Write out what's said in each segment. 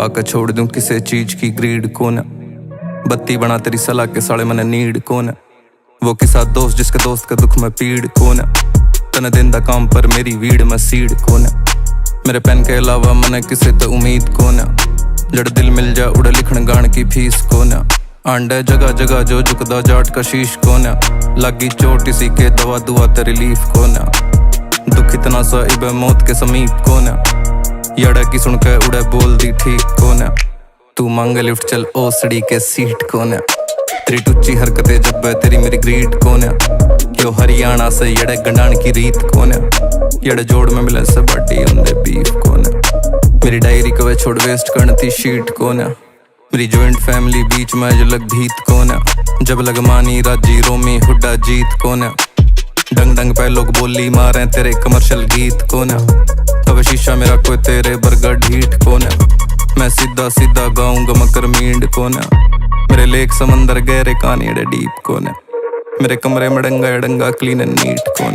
पाकर छोड़ दूं किसी चीज की ग्रीड को न। बत्ती बना तेरी सलाह के साले मने नीड को न। वो किसा दोस्त जिसके दोस्त का दुख में पीड़ को न। तने दिन दा काम पर मेरी वीड में सीड को न। मेरे पेन के अलावा मने किसे तो उम्मीद को न। जड़ दिल मिल जा उड़े लिखण गान की फीस को न। आंडे जगह जगह जो झुकदा जाट का शीश को न। लगी चोट इसी के दवा दुआ ते रिलीफ को न। दुख इतना सा इबे मौत के समीप को न। यड़ा की सुन के उड़े बोल दी ठीक को न। तू मांगे लिफ्ट चल ओसड़ी के सीट को न। तेरी टुच्ची हरकतें जब तेरी मेरी ग्रीट को न। यो हरियाणा से यड़े गंडान की रीत को न। यड़े जोड़ में मिले से बाटी उंदे बीफ को न। मेरी डायरी को वे छोड़ वेस्ट करती शीट को न। मेरी जॉइंट फैमिली बीच में जो लग भीत को न। जब लग मानी राजी रोमी हुड्डा जीत को न। डंग डंग पे लोग बोली मारे तेरे कमर्शियल गीत को न। अब शीशा मेरा कोई तेरे बर्गर ढीठ को न। मैं सीधा सीधा गाऊंगा मकर मींड को न। मेरे लेक समंदर गहरे कानी एडे डीप को न। मेरे कमरे में डंगा क्लीन एंड नीट को न।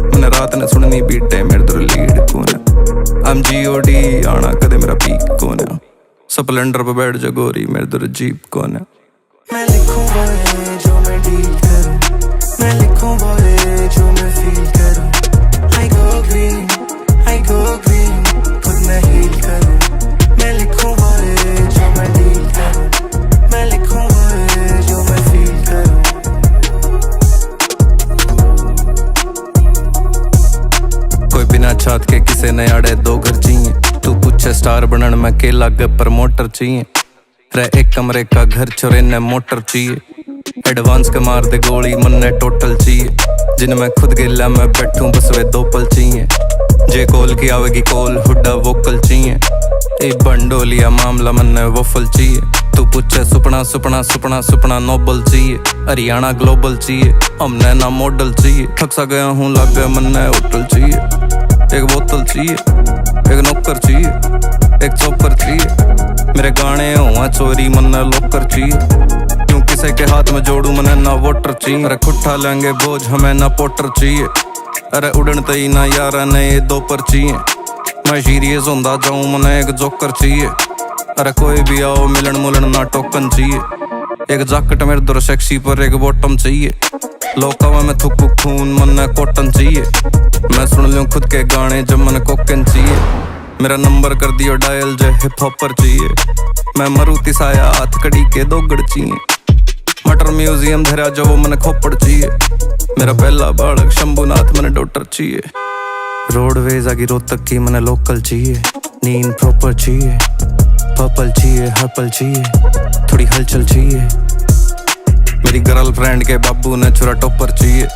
मैंने रात ने सुननी बीटे मेरे दुर लीड को न। I'm G.O.D आना कदे मेरा पीक को न। स्प्लेंडर पे बैठ जा गोरी मेरे दुर जीप को न। मैं लिखूं बोले जो मैं डील करूं। मैं लिखूं बोले जो मैं फील करूं। I go green खुद मैं हील करूं। मैं लिखूं बोले जो मैं डील करूं। मैं लिखूं बोले जो मैं फील करूं। कोई बिना छात के किसे न आड़े दो घर चाहिए। तू पूछे स्टार बनन में के लागे प्रमोटर चाहिए। रह एक कमरे का घर छोरे ने मोटर चाहिए। एडवांस के मार दे गोली मन ने टोटल चाहिए। जिनमें खुद गिला मैं बैठूं बस वे दो पल चाहिए। जे कॉल की आवेगी कॉल हुड्डा वोकल चाहिए। एक बंडोलिया मामला मन ने वफल चाहिए। तू पूछे सुपना सुपना सुपना सुपना नोबल चाहिए। हरियाणा ग्लोबल चाहिए हमने ना मॉडल चाहिए। थक सा गया हूँ लग गया मन ने होटल चाहिए। एक बोतल चाहिए एक नौकर चाहिए एक चौकर चाहिए। मेरे गाने हुआ चोरी मन ने लोकर चाहिए। क्यों किसी के हाथ में जोड़ू मने ना वोटर चाहिए। अरे खुट्ठा लेंगे बोझ हमें ना पोटर चाहिए। अरे उड़न तई ना यारा ने ये दो पर चाहिए। मैं सीरियस होंदा जाऊं मने एक जोकर चाहिए। अरे कोई भी आओ मिलन मुलन ना टोकन चाहिए। एक जैकेट मेरे दुर सेक्सी पर एक बॉटम चाहिए। लोकावा में थुकू खून मन ने कॉटन चाहिए। मैं सुन लूं खुद के गाने जब मन कोकन चाहिए। मेरा नंबर कर दियो डायल जो हिप हॉपर चाहिए। मैं मरूती साया हाथ कड़ी के दो गड़ चाहिए। मटर म्यूजियम धरा जो वो मन खोपड़ चाहिए। मेरा पहला बालक शंभुनाथ मन डॉटर चाहिए। रोडवेज आगे रोहतक की मन लोकल चाहिए। नींद प्रॉपर चाहिए। पर्पल चाहिए हर्पल चाहिए थोड़ी हलचल चाहिए। मेरी गर्लफ्रेंड के बाबू ने छुरा टॉपर चाहिए।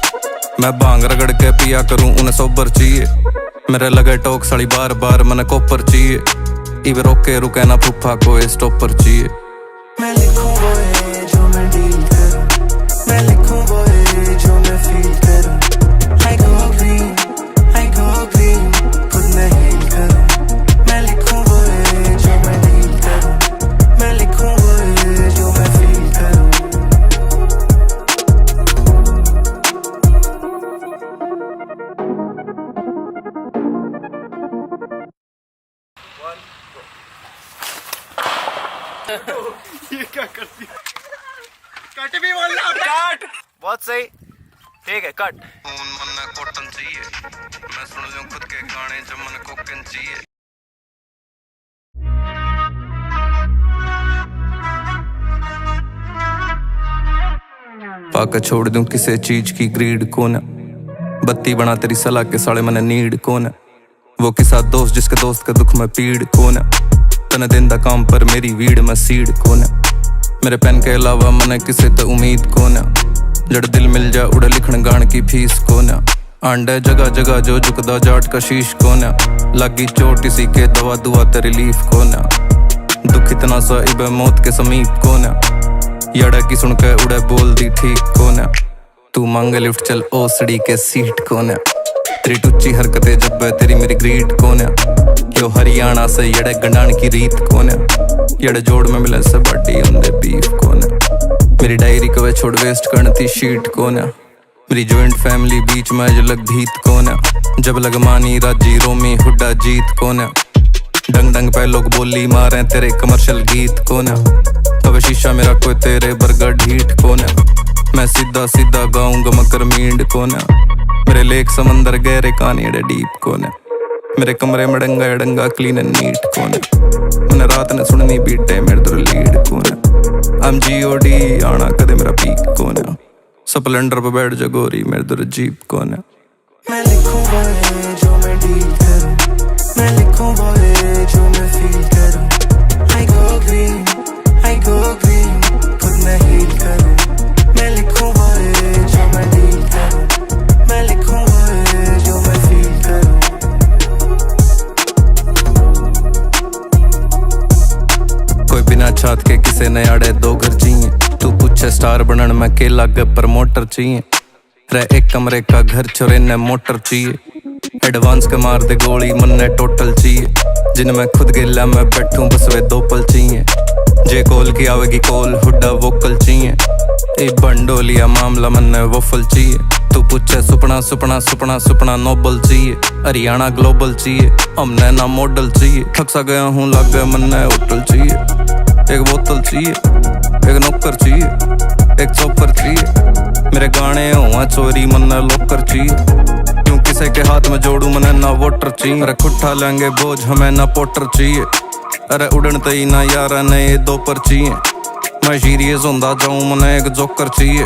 मैं भांग रगड़ के पिया करूं उन्हें सोबर चाहिए। मेरे लगे टोक साड़ी बार बार मन कोपर चाहिए। इवे रोके रुके ना फूफा को स्टॉपर चाहिए। मैं लिखूं बोले जो मैं डील करूं। मैं लिखूं बोले जो मैं फील करूं। I go green खुद मैं हील करूं। मैं लिखूं बोले जो मैं डील करूं। मैं लिखूं बोले जो मैं फील करूं। ये क्या करती है? कट भी बोलना कट बहुत सही ठीक है कट। मन में कॉटन चाहिए। मैं सुन लूं खुद के गाने जब मन कोकन चाहिए। पाकर छोड़ दूं किसी चीज की ग्रीड को न। बत्ती बना तेरी सलाह के साले मने नीड को न। वो किसा दोस्त जिसके दोस्त का दुख में पीड़ को न। तने दिन दा काम पर मेरी वीड में सीड को न। मेरे पेन के अलावा मने किसे तो उम्मीद को न। जड़ दिल मिल जा उड़े लिखण गान की फीस को न। आंडे जगह जगह जो झुकदा जाट का शीश को न। लगी चोट इसी के दवा दुआ ते रिलीफ को न। दुख इतना सा इबे मौत के समीप को न। यड़ा की सुन के उड़े बोल दी ठीक को न। तू मांगे लिफ्ट चल ओसड़ी के सीट को न। तेरी टुच्ची हरकतें जब तेरी मेरी ग्रीट को न। यो हरियाणा से यड़े गंडान की रीत को न। यड़े जोड़ में मिले से बाटी उंदे बीफ को न। मेरी डायरी को वे छोड़ वेस्ट करती शीट को न। मेरी जॉइंट फैमिली बीच में जो लग भीत को न। जब लग मानी राजी रोमी हुड्डा जीत को न। डंग डंग पे लोग बोली मारे तेरे कमर्शियल गीत को ना, कभी शीशा मेरा कोई तेरे बर्गर ढीठ को ना। मैं सीधा सीधा गाऊंगा मकर मींड को ना, मेरे लेक समंदर गहरे कहानी डीप को ना। मेरे कमरे में डंगा डंगा क्लीन एंड नीट को ना, मैंने रात ने सुननी बीटे मेरे दुर लीड को ना। I'm G.O.D आना कदे मेरा पीक को ना, स्प्लेंडर पे बैठ जा गोरी मेरे दुर जीप को ना। मैं लिखूंगा ये जो मैं डील करूं, मैं लिखूंगा ये जो मैं फील करूं। I go green, खुद मैं हील करूं। मैं लिखूंगा ये जो मैं डील करूं, मैं लिखूंगा ये जो मैं फील करूं। कोई बिना छात के किसे न आड़े दो घर चाहिए, तू पूछे स्टार बनन मैं के लागे प्रमोटर चाहिए। रह एक कमरे का घर छोरे ने मोटर चाहिए, एडवांस के मार दे गोली मन ने टोटल चाहिए। जिन मैं खुद गिला मैं बैठूं बस वे दो पल चाहिए, जे कॉल की आवेगी कॉल हुड्डा वोकल चाहिए। ए बंडोलिया मामला मन ने वफल चाहिए, तू पूछे सुपना सुपना सुपना सुपना नोबल चाहिए। हरियाणा ग्लोबल चाहिए, हमने ना मॉडल चाहिए। थक सा गया हूँ लग गया मन ने होटल चाहिए, एक बोतल चाहिए, एक नौकर चाहिए, एक चौपर चाहिए। मेरे गाने हुआ चोरी मन ने लोकर चाहिए, क्यों किसी के हाथ में जोड़ू मने ना वोटर चाहिए। अरे खुट्ठा लेंगे बोझ हमें ना पोटर चाहिए, अरे उड़न तई ना यारा ने ये दो पर चाहिए। मैं सीरियस होंदा जाऊं मने एक जोकर चाहिए,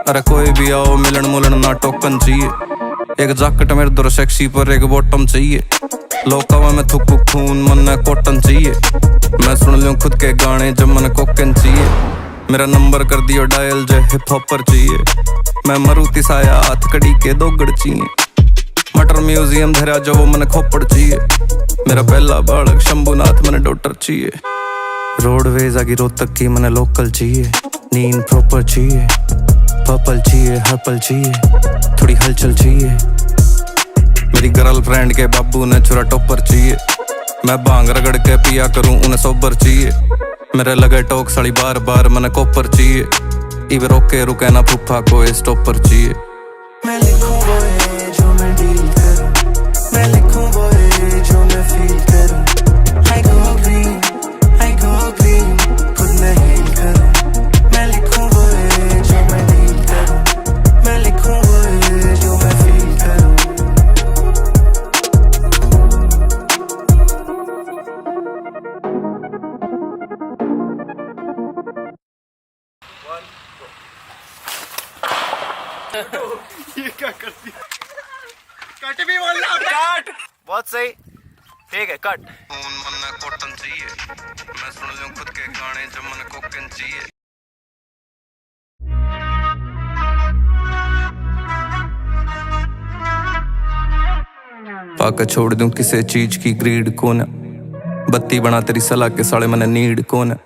अरे कोई भी आओ मिलन मुलन ना टोकन चाहिए। एक जैकेट मेरे दुर सेक्सी पर एक बॉटम चाहिए, लोकावा में थुक खून मन ने कॉटन चाहिए। मैं सुन लूं खुद के गाने जब मन कोकन चाहिए, मेरा नंबर कर दियो डायल जो हिप हॉपर चाहिए। मैं मारुति साया हाथ कड़ी के दो गड़ चाहिए, मटर म्यूजियम धरा जो वो मन खोपड़ चाहिए। मेरा पहला बालक शंभुनाथ मन डॉटर चाहिए, रोडवेज आगे रोहतक की मन लोकल चाहिए। नींद प्रॉपर चाहिए, पर्पल चाहिए, हर्पल चाहिए, थोड़ी हलचल चाहिए। मेरी गर्लफ्रेंड के बाबू ने छुरा टॉपर चाहिए, मैं भांग रगड़ के पिया करूं उन्हें सोबर चाहिए। मेरे लगे टोक सड़ी बार बार मन कोपर चाहिए, इव रोके रुके ना फूफा को स्टॉपर चाहिए। मैं लिखूंगा ये जो मैं डील करूं, मैं लिखूंगा ये जो मैं फील करूं। I go green, खुद मैं हील करूं। मैं लिखूंगा ये जो मैं डील करूं, मैं लिखूंगा ये जो मैं फील करूं। ये क्या कर दिया? कट भी बोल रहा, कट। बहुत सही, ठीक है, कट। मन में कॉटन चाहिए, मैं सुन लूं खुद के गाने जब मन कोकन चाहिए। पाकर छोड़ दूं किसी चीज की ग्रीड को ना, बत्ती बना तेरी सलाह के साले मने नीड को ना।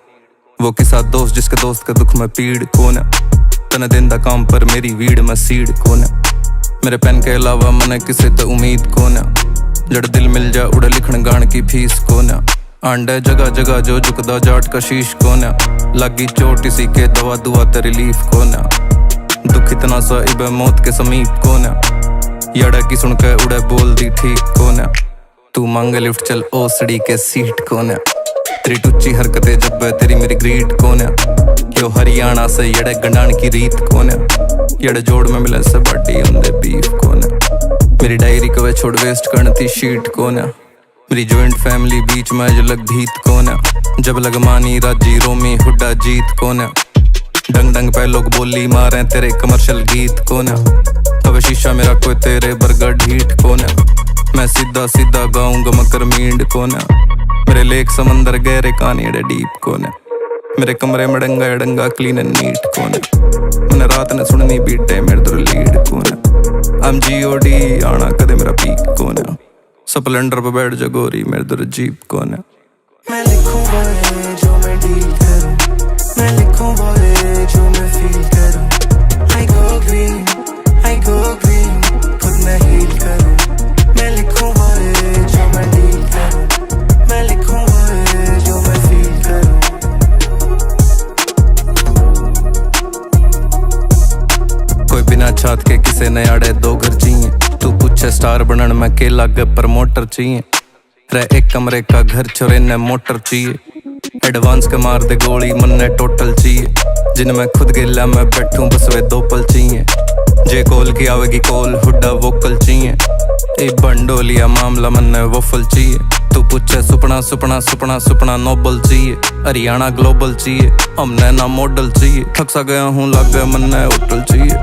वो किसा दोस्त जिसके दोस्त का दुख में पीड़ को ना, तने दिन दा काम पर मेरी वीड में सीड को ना। मेरे पेन के अलावा मने किसी तो उम्मीद को ना, जड़ दिल मिल जा उड़े लिखण गान की फीस को ना। आंडे जगह जगह जो झुकदा जाट का शीश को ना, लगी चोट इसी के दवा दुआ ते रिलीफ को ना। दुख इतना सा इबे मौत के समीप को ना, यड़ा की सुन के उड़े बोल दी ठीक को ना। तू मांगे लिफ्ट चल ओसड़ी के सीट को ना, तेरी टुच्ची हरकतें जब तेरी मेरी ग्रीट को ना। यो हरियाणा से यड़े गंडान की रीत को ना, यड़े जोड़ में मिले से बाटी उंदे बीफ को ना। मेरी डायरी को वे छोड़ वेस्ट करती शीट को ना, मेरी जॉइंट फैमिली बीच में जो लग भीत को ना। जब लग मानी राजी रोमी हुड्डा जीत को ना, डंग डंग पे लोग बोली मारे तेरे कमर्शियल गीत को ना। कभी शीशा मेरा कोई तेरे बर्गर ढीठ को ना, मैं सीधा सीधा गाऊंगा मकर मींड को ना। मेरे लेक समंदर गहरे कहानी डीप को ना, मेरे कमरे में डंगा डंगा क्लीन एंड नीट को ना। मैंने रात ने सुननी बीटे मेरे दुर लीड को ना। I'm G.O.D आना कदे मेरा पीक को ना, स्प्लेंडर पे बैठ जा गोरी मेरे दुर जीप को ना। मैं लिखूंगा ये जो मैं डील करूं, मैं लिखूंगा ये जो मैं फील करूं। I go green, खुद मैं हील करूं। मैं लिखूंगा ये जो मैं डील करूं, मैं लिखूंगा ये जो मैं फील करूं। कोई बिना छात के किसे न आड़े दो घर चाहिए, तू पूछे स्टार बनन मैं के लागे प्रमोटर चाहिए। रह एक कमरे का घर छोरे ने मोटर चाहिए। एडवांस के मार दे गोली मन्ने टोटल चाहिए। जिनमें खुद गिला मैं बैठूं बस वे दो पल चाहिए। जे कॉल की आवेगी कॉल हुड्डा वोकल चाहिए। ए बंडोलिया मामला मन्ने वफल चाहिए। तू पूछे सुपना सुपना सुपना सुपना नोबल चाहिए। हरियाणा ग्लोबल चाहिए हमने ना मॉडल चाहिए। थक सा गया हूँ लग गया मन्ने होटल चाहिए।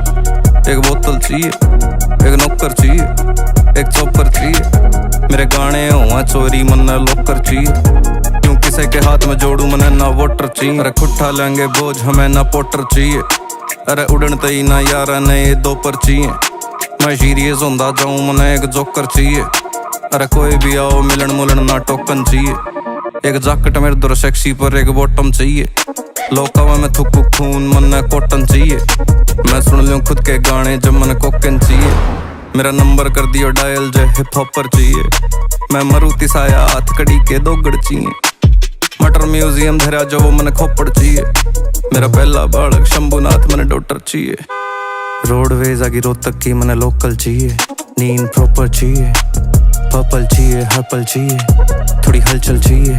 एक बोतल चाहिए एक नौकर चाहिए एक चौपर चाहिए। मेरे गाने हुआ चोरी मन्ने लोकर चाहिए। क्यों किसी के हाथ में जोड़ू मन्ने ना वोटर चाहिए। अरे खुट्ठा लेंगे बोझ हमें ना पोटर चाहिए। अरे उड़न तई ना यारा ने ये दो पर चाहिए। मैं सीरियस होंदा जाऊं मने एक जोकर चाहिए। अरे कोई भी आओ मिलन मुलन ना टोकन चाहिए। एक जैकेट मेरे दर सेक्सी पर एक बॉटम चाहिए। लोकावा में थुकू खून मन्ने कॉटन चाहिए। मैं सुन लूं खुद के गाने जब मन कोकन चाहिए। मेरा नंबर कर दियो डायल जो हिप हॉपर चाहिए। मैं मरूती साया हाथ कड़ी के दोगड़ चाहिए। मटर म्यूजियम धरा जो वो मन खोपड़ चाहिए। मेरा पहला बालक शंभुनाथ मने डॉक्टर चाहिए। रोडवेज आगे रोहतक की मने लोकल चाहिए। नींद प्रॉपर चाहिए पर्पल चाहिए हर पल चाहिए। थोड़ी हलचल चाहिए।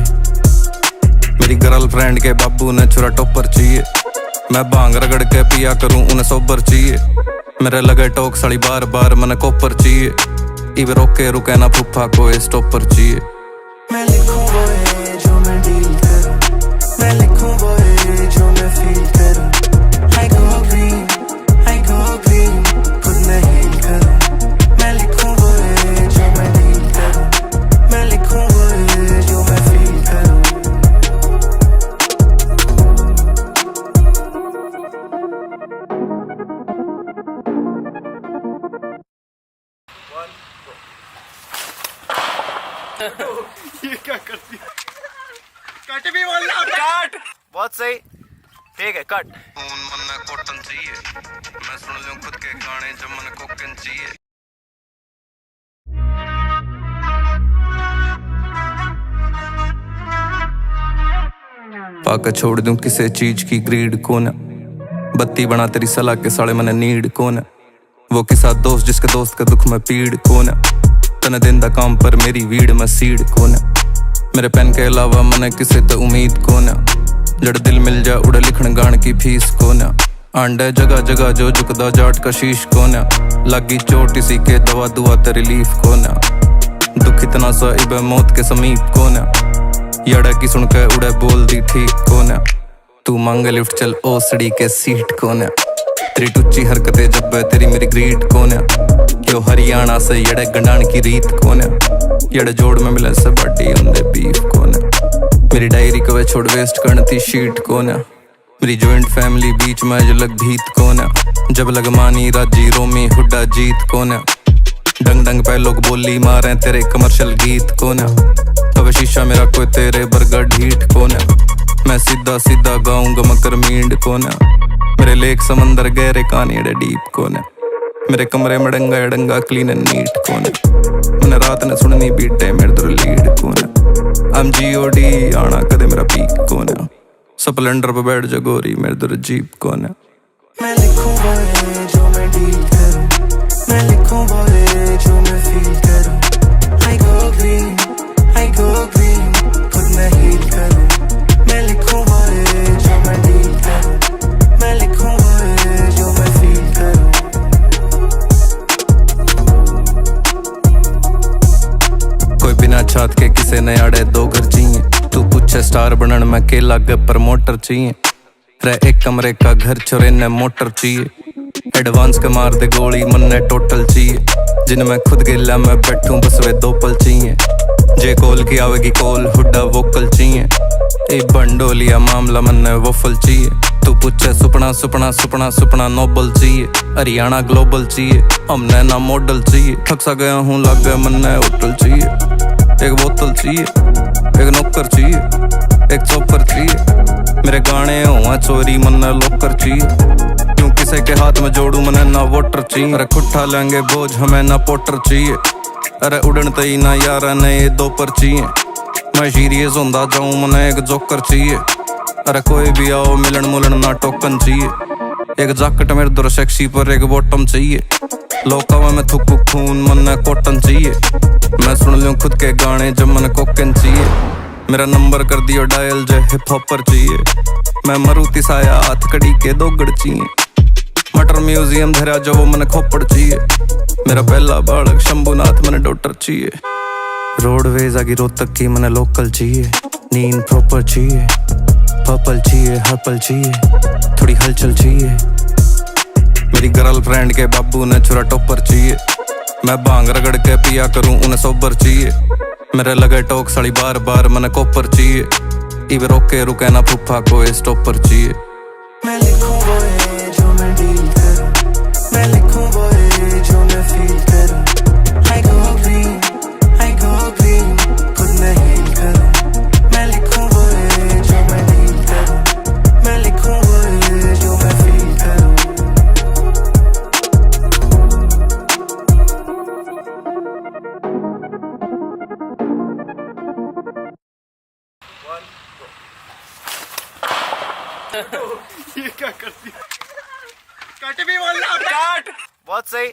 मेरी गर्लफ्रेंड के बाबू ने छुरा टॉपर चाहिए। मैं भांग रगड़ के पिया करूं उन्हें सोबर चाहिए। मेरे लगे टोक साड़ी बार बार मने कोपर चाहिए। इब रोके रुके ना फूफा को स्टॉपर चाहिए। मैं लिखूं वो है जो मैं डील करूं। मैं लिखूं वो है जो मैं फील करूं। I go green खुद मैं हील करूं। मैं लिखूं वो है जो मैं डील करूं। मैं लिखूं वो है जो मैं फील करूं। ये क्या करती है? कट भी बोलना कट। बहुत सही ठीक है कट। खून मन्ने कॉटन चाहिए। मैं सुन लूं खुद के गाने जब मन कोकन चाहिए। पाका छोड़ दूं किसी चीज की ग्रीड कौन है। बत्ती बना तेरी सलाह के साले मने नीड कौन है। वो किसा दोस्त जिसके दोस्त का दुख में पीड़ कौन है। तने दिन दा काम पर मेरी वीड में सीड कौन है। मेरे पेन के अलावा मने किसे तो उम्मीद कौन है। जड़ दिल मिल जा उड़े लिखण गान की फीस कौन है। आंडे जगह जगह जो झुकदा जाट का शीश कौन है। लगी चोट इसी के दवा दुआ ते रिलीफ कौन है। दुख इतना सा इबे मौत के समीप कौन है। यड़ा की सुन के उड़े बोल दी ठीक कौन है। तू मांगे लिफ्ट चल ओसड़ी के सीट कौन है। तेरी टुच्ची हरकतें जब तेरी मेरी ग्रीट कौन है। यो हरियाणा से यड़े गंडान की रीत कौन है। यड़े जोड़ में मिले से बाटी उंदे बीफ कौन है। मेरी डायरी को वे छोड़ वेस्ट करती शीट कौन है। मेरी जॉइंट फैमिली बीच में जो लग भीत कौन है। जब लग मानी राजी रोमी हुड्डा जीत कौन है। डंग डंग पे लोग बोली मारे तेरे कमर्शियल गीत कौन है। अब शीशा मेरा कोई तेरे बर्गर ढीठ कौन है। मैं सीधा सीधा गाऊंगा मकर मींड कौन है। मेरे लेक समंदर गहरे कहानी एडे डीप कौन है। मेरे कमरे में डंगा एडंगा क्लीन एंड नीट कौन है। मैंने रात ने सुननी बीटे मेरे दर लीड कौन है। I'm GOD आना कदे मेरा पीक कौन है। स्प्लेंडर पे बैठ जा गोरी मेरे दर जीप कौन है। मैं लिखूं वो है जो मैं डील करूं। मैं लिखूं वो है जो मैं फील करूं। I go green खुद मैं हील करूं। मैं लिखूं वो है जो मैं डील करूं। मैं लिखूं वो है जो मैं फील करूं। कोई बिना छात के किसे ने आड़े दो घर चाहिए। तू पूछे स्टार बनन में के लागे प्रमोटर चाहिए। रह एक कमरे का घर छोरे ने मोटर चाहिए। एडवांस के मार दे गोली मन्ने टोटल चाहिए। जिनमें खुद गिला मैं बैठूं बस वे दो पल चाहिए। जे कॉल की आवेगी कॉल हुड्डा वोकल चाहिए। ए बंडोलिया मामला मन्ने वफल चाहिए। तू पूछे सुपना सुपना सुपना सुपना नोबल चाहिए। हरियाणा ग्लोबल चाहिए हमने ना मॉडल चाहिए। थक सा गया हूँ लग गया मन्ने होटल चाहिए। एक बोतल चाहिए एक नौकर चाहिए एक चौपर चाहिए। मेरे गाने हुआ चोरी मन्ने लोकर चाहिए। क्यों किसी के हाथ में जोड़ू मने ना वोटर चाहिए। अरे खुट्ठा लेंगे बोझ हमें ना पोटर चाहिए। अरे उड़न तई ना यारा ने ये दो पर चाहिए। मैं सीरियस होंदा जाऊं मने एक जोकर चाहिए। अरे कोई भी आओ मिलन मुलन ना टोकन चाहिए। एक जैकेट मेरे दर सेक्सी पर एक बॉटम चाहिए। लोका में थुकू खून मन कॉटन चाहिए। मैं सुन लूं खुद के गाने जब मन कोकन चाहिए। मेरा नंबर कर दियो डायल जो हिप हॉपर चाहिए। मैं मरूती साया हाथ कड़ी के दोगड़ चाहिए। मटर म्यूजियम धरा जो वो मन खोपड़ चाहिए। मेरा पहला बालक शंभुनाथ मन डॉटर चाहिए। रोडवेज आगे रोहतक की मन लोकल चाहिए। नींद प्रॉपर चाहिए। पर्पल चाहिए हर पल चाहिए। थोड़ी हलचल चाहिए। मेरी गर्लफ्रेंड के बाबू ने छुरा टॉपर चाहिए। मैं भांग रगड़ के पिया करूं उन्हें सोबर चाहिए। मेरे लगे टोक साड़ी बार बार मन कोपर चाहिए। इवे रोके रुके ना फूफा को स्टॉपर चाहिए। मैं लिखूं वो है जो मैं डील करूं। मैं लिखूं वो है जो मैं फील करूं। I go green, खुद मैं हील करूं। मैं लिखूं वो है जो मैं डील करूं। मैं लिखूं वो है जो मैं फील करूं। ये क्या करती है? कट भी बोलना कट। बहुत सही,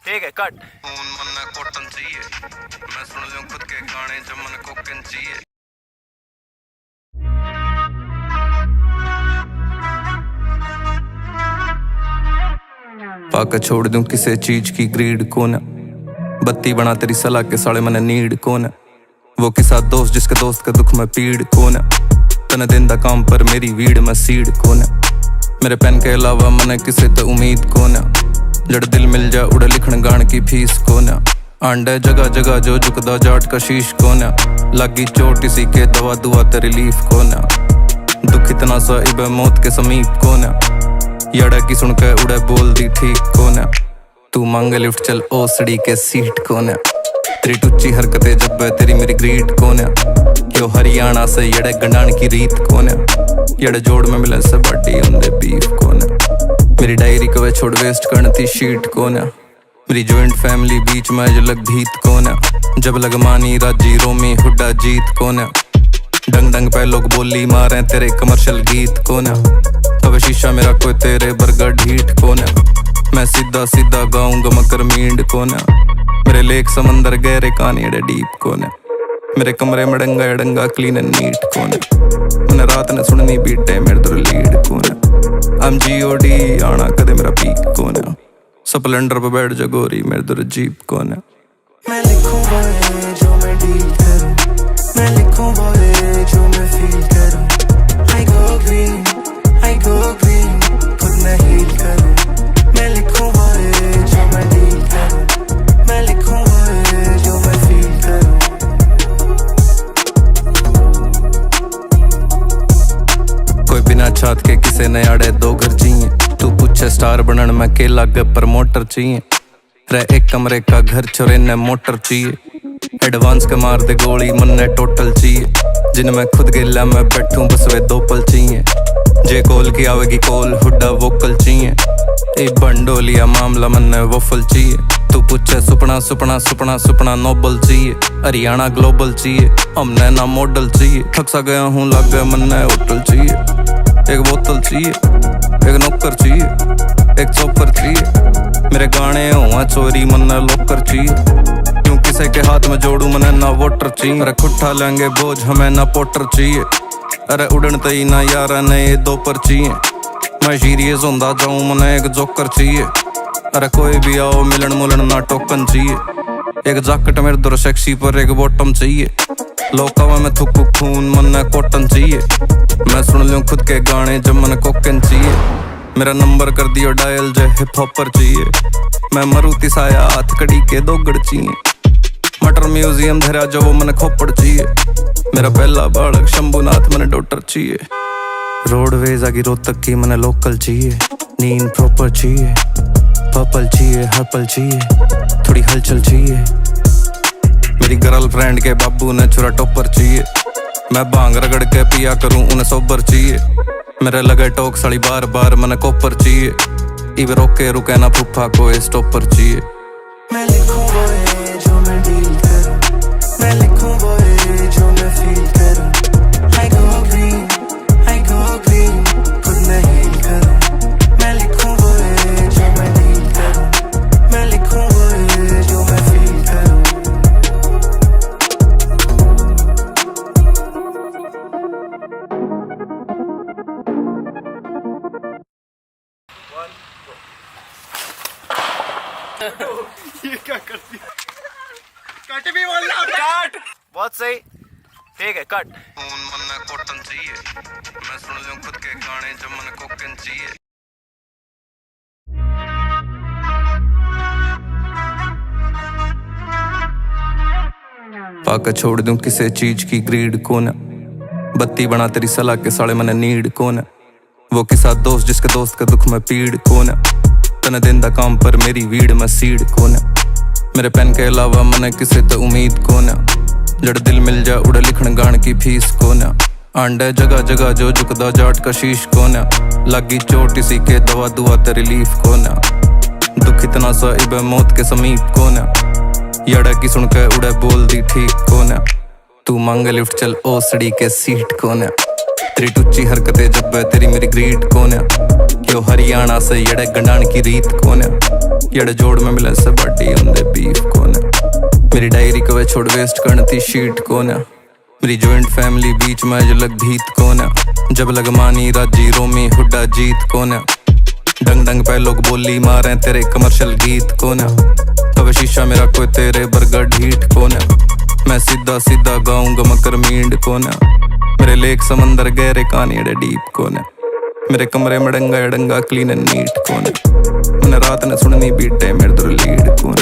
ठीक है कट। खून मन कॉटन चाहिए। मैं सुन लूं खुद के गाने जब मन कोकन चाहिए। पाकर छोड़ दूं किसी चीज की ग्रीड को न। बत्ती बना तेरी सलाह के साले मन नीड को न। वो किसा दोस्त जिसके दोस्त का दुख में पीड़ को न। तने दिन दा काम पर मेरी वीड में सीड को न। मेरे पेन के अलावा मने किसे तो उम्मीद को न। जड़ दिल मिल जा उड़े लिखण गान की फीस को न। आंडे जगह जगह जो झुकदा जाट का शीश को न। लगी चोट इसी के दवा दुआ ते रिलीफ को न। दुख इतना सा इबे मौत के समीप को न। यड़ा की सुन के उड़े बोल दी ठीक को न। तू मांग लिफ्ट चल ओसड़ी के सीट को न। तेरी टुच्ची हरकतें जब तेरी मेरी ग्रीड को न। यो हरियाणा से यड़े गंडान की रीत को न। यड़े जोड़ में मिले से बड़ी उन्दे बीफ को न। मेरी डायरी को वे छोड़ वेस्ट करती शीट को न। मेरी जॉइंट फैमिली बीच में जलग भीत को न। जब लग मानी राजी रोमी हुड्डा जीत को न। डंग डंग पे लोग बोली मारे तेरे कमर्शियल गीत को न। कभी शीशा मेरा कोई तेरे बर्गर ढीठ को न। मैं सीधा सीधा गाऊंगा मकर मींड को न। मेरे लेक समंदर गहरे कहानी डीप को न। मेरे कमरे में डंगा डंगा क्लीन एंड नीट को न। मैंने रात ने सुननी बीटे मेरे दुर लीड को न। I'm G.O.D आना कदे मेरा पीक को न। स्प्लेंडर पे बैठ जा गोरी मेरे दुर जीप को न। मैं लिखूं वो है जो मैं डील करूं। मैं लिखूं वो है जो मैं फील करूं। I go green, खुद मैं हील करूं। मैं लिखूं वो है जो मैं डील करूं। मैं लिखूं वो है जो मैं फील करूं। कोई बिना छात के किसे ने आड़े दो घर चाहिए। तू पूछे स्टार बनन में के लागे प्रमोटर चाहिए। रह एक कमरे का घर छोरे ने मोटर चाहिए। एडवांस के मार दे गोली मन ने टोटल चाहिए। जिनमें खुद गिला मैं बैठूं बस वे दो पल चाहिए। जे कॉल की आवेगी कॉल हुड्डा वोकल चाहिए। ए बंडोलिया मामला मन ने वफल चाहिए। तू पूछे सुपना सुपना सुपना सुपना नोबल चाहिए। हरियाणा ग्लोबल चाहिए। हमने ना मॉडल चाहिए। थक सा गया हूँ लग गया मन ने होटल चाहिए। एक बोतल चाहिए। एक नौकर चाहिए। एक चौपर चाहिए। मेरे गाने हुआ चोरी मन ने लोकर चाहिए। क्यों किसी के हाथ में जोड़ू मने ना वोटर चाहिए। अरे खुट्ठा लेंगे बोझ हमें ना पोटर चाहिए। अरे उड़न तई ना यार ने ये दो पर चाहिए। मैं सीरियस होंदा जाऊं मने एक जोकर चाहिए। अरे कोई भी आओ मिलन मुलन ना टोकन चाहिए। एक जैकेट मेरे दुर सेक्सी पर एक बॉटम चाहिए। लोका में थुकू खून मन कॉटन चाहिए। मैं सुन लूं खुद के गाने जब मन कोकन चाहिए। मेरा नंबर कर दियो डायल जो हिप हॉपर चाहिए। मैं मरूती साया हाथ कड़ी के दोगड़ चाहिए। मटर म्यूजियम धरा जो वो मन खोपड़ चाहिए। मेरा पहला बालक शंभुनाथ मन डॉटर चाहिए। रोडवेज आगे रोहतक की मन लोकल चाहिए। नींद प्रॉपर चाहिए। पर्पल चाहिए हर पल चाहिए। थोड़ी हलचल चाहिए। मेरी गर्लफ्रेंड के बाबू ने छुरा टॉपर चाहिए। मैं भांग रगड़ के पिया करूं उन्हें सोबर चाहिए। मेरे लगे टोक साड़ी बार बार मन कोपर चाहिए। इवे रोके रुके ना फूफा को स्टॉपर चाहिए। मैं लिखूं वो है जो मैं डील करूं। मैं लिखूं वो है जो मैं फील करूं। I go green, खुद मैं हील करूं। मैं लिखूं वो है जो मैं डील करूं। मैं करती कट भी बोल रहा कट बहुत सही ठीक है कट खून मन कॉटन चाहिए मैं सुन लूं खुद के गाने जब मन कोकन चाहिए पाकर छोड़ दूं किसी चीज की ग्रीड कौन बत्ती बना तेरी सलाह के साले मने नीड कौन वो किसा दोस्त जिसके दोस्त का दुख में पीड़ कौन तने दिन दा काम पर मेरी वीड में सीड कौन मेरे पेन के अलावा मने किसे तो उम्मीद कौन जड़ दिल मिल जा उड़े लिखण गान की फीस कौन आंडे जगह जगह जो झुकदा जाट का शीश कौन लगी चोट इसी के दवा दुआ ते रिलीफ कौन दुख इतना सा इबे मौत के समीप कौन यड़ा की सुन के उड़े बोल दी ठीक कौन तू मांगे लिफ्ट चल ओसड़ी के सीट कौन तेरी टुच्ची हरकतें जब तेरी मेरी ग्रीट कौन यो हरियाणा से यड़े गंडान की रीत कौन यड़े जोड़ में मिले से बाटी उंदे बीफ कौन मेरी डायरी को वे छोड़ वेस्ट करती शीट कौन मेरी जॉइंट फैमिली बीच में जो लग भीत कौन जब लग मानी राजी रोमी हुड्डा जीत कौन डंग डंग पे लोग बोली मारे तेरे कमर्शियल गीत कौन अब शीशा मेरा कोई तेरे बर्गर ढीठ कौन मैं सीधा सीधा गाऊंगा मकर मींड कौन मेरे लेक समंदर गहरे कहानी डीप कौन मेरे कमरे में डंगा डंगा क्लीन एंड नीट कौन मैंने रात ने सुननी बीटे मेरे दुर लीड कौन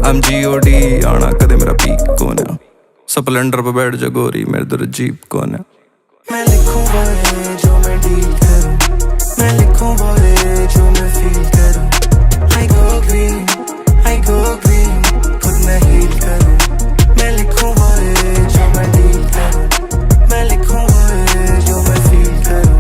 I'm G.O.D आना कदे मेरा पीक कौन स्प्लेंडर पे बैठ जा गोरी मेरे दुर जीप कौन मैं लिखूंगा ये जो मैं डील करूं मैं लिखूंगा ये जो मैं फील करूं I go green खुद मैं हील करूं मैं लिखूंगा ये जो मैं डील करूं मैं लिखूंगा ये जो मैं फील करूं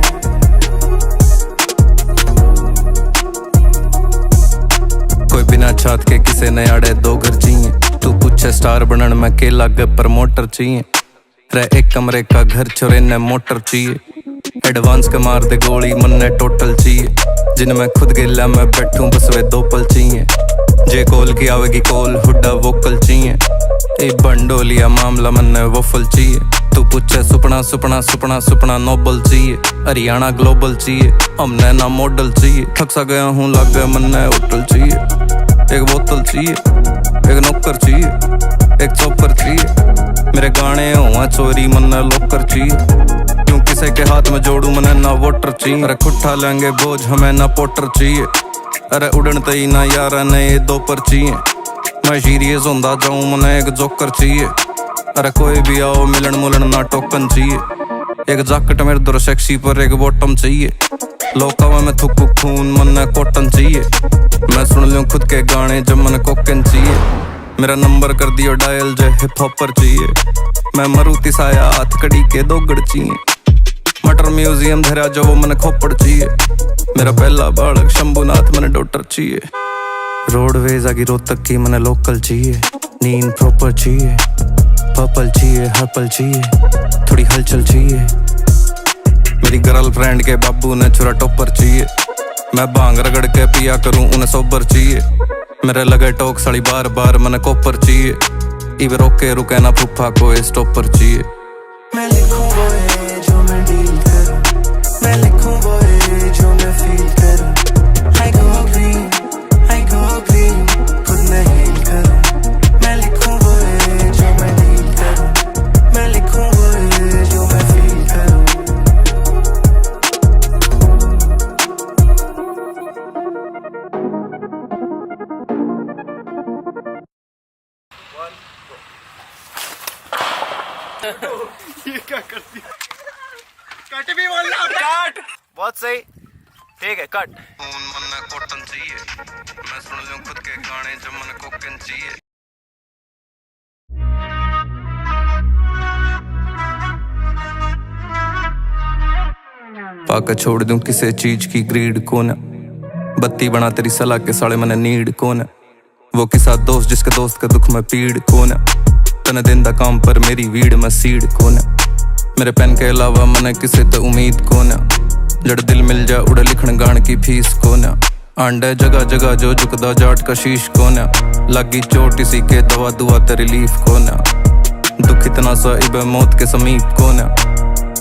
कोई बिना छात के किसे न आड़े दो घर चाहिए तू पूछे स्टार बनन में के लागे प्रमोटर चाहिए रह एक कमरे का घर छोरे ने मोटर चाहिए एडवांस के मार दे गोली मन ने टोटल चाहिए जिनमें खुद गिला मैं बैठूं बस वे दो पल चाहिए जे कॉल की आवेगी कॉल हुड्डा वोकल चाहिए ए बंडोलिया मामला मन ने वफल चाहिए तू पूछे सुपना सुपना सुपना सुपना नोबल चाहिए हरियाणा ग्लोबल चाहिए हमने ना मॉडल चाहिए थक सा गया हूँ लग गया मन ने होटल चाहिए एक बोतल चाहिए एक नौकर चाहिए एक चौकर चाहिए मेरे गाने हुआ चोरी मन ने लोकर चाहिए क्यों किसी के हाथ में जोड़ू मने ना वोटर चाहिए अरे खुट्ठा लेंगे बोझ हमें ना पोटर चाहिए अरे उड़न तई ना यार ने ये दो पर चाहिए मैं सीरियस होंदा जाऊं मने एक जोकर चाहिए अरे कोई भी आओ मिलन मुलन ना टोकन चाहिए एक जैकेट मेरे दुर सेक्सी पर एक बॉटम चाहिए लोका में थुकू खून मन कॉटन चाहिए मैं सुन लूं खुद के गाने जब मन कोकन चाहिए मेरा नंबर कर दियो डायल जो हिप हॉपर चाहिए मैं मरूती साया हाथ कड़ी के दो गड़ चाहिए मटर म्यूजियम धरा जो वो मन खोपड़ चाहिए मेरा पहला बालक शंभुनाथ मन डॉक्टर चाहिए रोडवेज आगे रोहतक की मन लोकल चाहिए नींद प्रॉपर चाहिए पर्पल चाहिए हर्पल चाहिए थोड़ी हलचल चाहिए मेरी गर्लफ्रेंड के बाबू ने छुरा टॉपर चाहिए मैं भांग रगड़ के पिया करूं उन्हें सोबर चाहिए मेरे लगे टोक साड़ी बार बार मन कोपर चाहिए इवे रोके रुके ना फूफा को स्टॉपर चाहिए मैं लिखूंगा ये जो मैं डील करूं मैं लिखूंगा ये जो मैं फील करूं I go green खुद मैं हील करूं मैं लिखूंगा ये जो मैं डील करूं मैं लिखूंगा ये जो मैं फील करूं ये क्या करती कट भी बोल रहा कट बहुत सही ठीक है कट खून मन कॉटन चाहिए मैं सुन लूं खुद के गाने जब मन कोकन चाहिए पाकर छोड़ दूं किसी चीज की ग्रीड कौन बत्ती बना तेरी सलाह के साले मने नीड कौन वो किसा दोस्त जिसके दोस्त का दुख में पीड़ कौन तने दिन दा काम पर मेरी वीड में सीड कौन मेरे पेन के अलावा मने किसे तो उम्मीद कौन जड़ दिल मिल जा उड़े लिखण गान की फीस कौन आंडे जगह जगह जो झुकदा जाट का शीश कौन लगी चोट इसी के दवा दुआ ते रिलीफ कौन दुख इतना सा इबे मौत के समीप कौन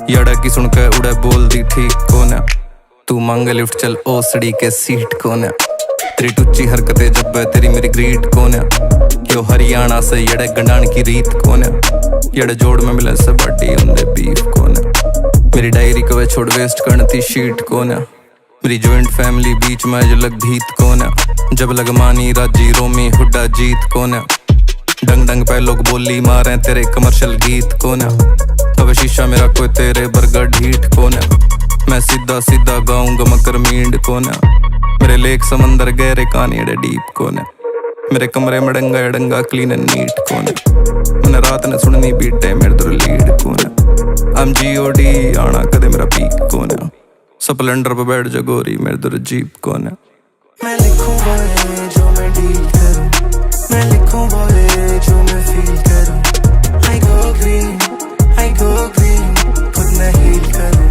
यड़ा की सुन के उड़े बोल दी ठीक कौन तू मांगे लिफ्ट चल ओसड़ी के सीट कौन तेरी टुच्ची हरकतें जब तेरी मेरी ग्रीट कौन हरियाणा से यड़े गंडान की रीत कौन है, यड़े जोड़ में मिले से बाटी उनदे बीफ कौन है। मेरी डायरी को वे छोड़ वेस्ट करती शीट कौन है, मेरी जॉइंट फैमिली बीच में जो लग भीत कौन है। जब लग मानी राजी रोमी हुड्डा जीत कौन है, डंग डंग पे लोग बोली मारे तेरे कमर्शियल गीत कौन है। अब शीशा मेरा कोई तेरे बर्गर ढीठ कौन है, मैं सीधा सीधा गाऊंगा मकर मींड कौन है। मेरे लेक समंदर गहरे कहानी एडे डीप कौन है, मेरे कमरे में डंगा एडंगा क्लीन एंड नीट कौन है। मैंने रात ने सुननी बीटे मेरे दुर लीड कौन है। I'm G.O.D आना कदे मेरा पीक कौन है, स्प्लेंडर पे बैठ जा गोरी मेरे दुर जीप कौन है। मैं लिखूंगा ये जो मैं डील करूं, मैं लिखूंगा ये जो मैं फील करूं। I go green, खुद मैं हील करूं।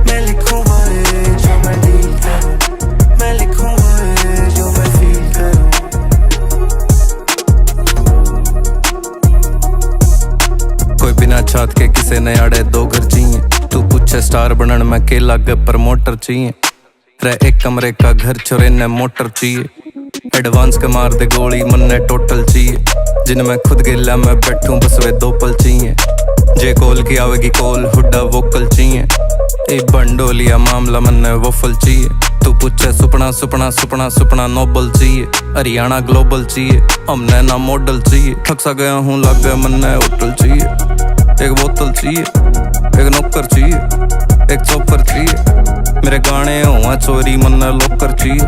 मैं लिखूंगा ये जो मैं डील करूं, मैं लिखूंगा ये जो मैं फील करूं। कोई बिना छात के किसे न अड़े दो घर चाहिए, तू पूछे स्टार बनन में के लागे प्रमोटर चाहिए। रह एक कमरे का घर चोरे ने मोटर चाहिए, एडवांस के मार दे गोली मन ने टोटल चाहिए। जिनमें खुद गिला मैं बैठूं बस वे दो पल चाहिए, जे कॉल की आवेगी कॉल हुड्डा वोकल चाहिए। एक बंडोलिया मामला मन ने वफल चाहिए, तू पूछे सुपना सुपना सुपना सुपना नोबल चाहिए। हरियाणा ग्लोबल चाहिए, हमने ना मॉडल चाहिए। थक सा गया हूँ लग गया मन ने होटल चाहिए, एक बोतल चाहिए, एक नौकर चाहिए, एक चौपर चाहिए। मेरे गाने हुआ चोरी मन ने लोकर चाहिए,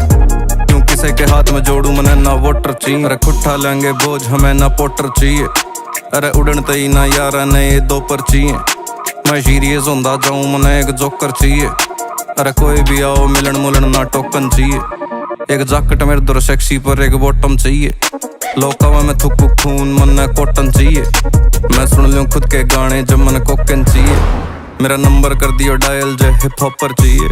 क्यों किसी के हाथ में जोड़ू मने ना वोटर चाहिए। अरे खुट्ठा लेंगे बोझ हमें ना पोटर चाहिए, अरे उड़न तई ना यारा ने ये दो पर चाहिए। मैं सीरियस होंदा जाऊं मने एक जोकर चाहिए, अरे कोई भी आओ मिलन मुलन ना टोकन चाहिए। एक जैकेट मेरे दुर सेक्सी पर एक बॉटम चाहिए, लोकावा में थुकू खून मन ने कॉटन चाहिए। मैं सुन लूं खुद के गाने जब मन कोकन चाहिए, मेरा नंबर कर दियो डायल जो हिप हॉपर चाहिए।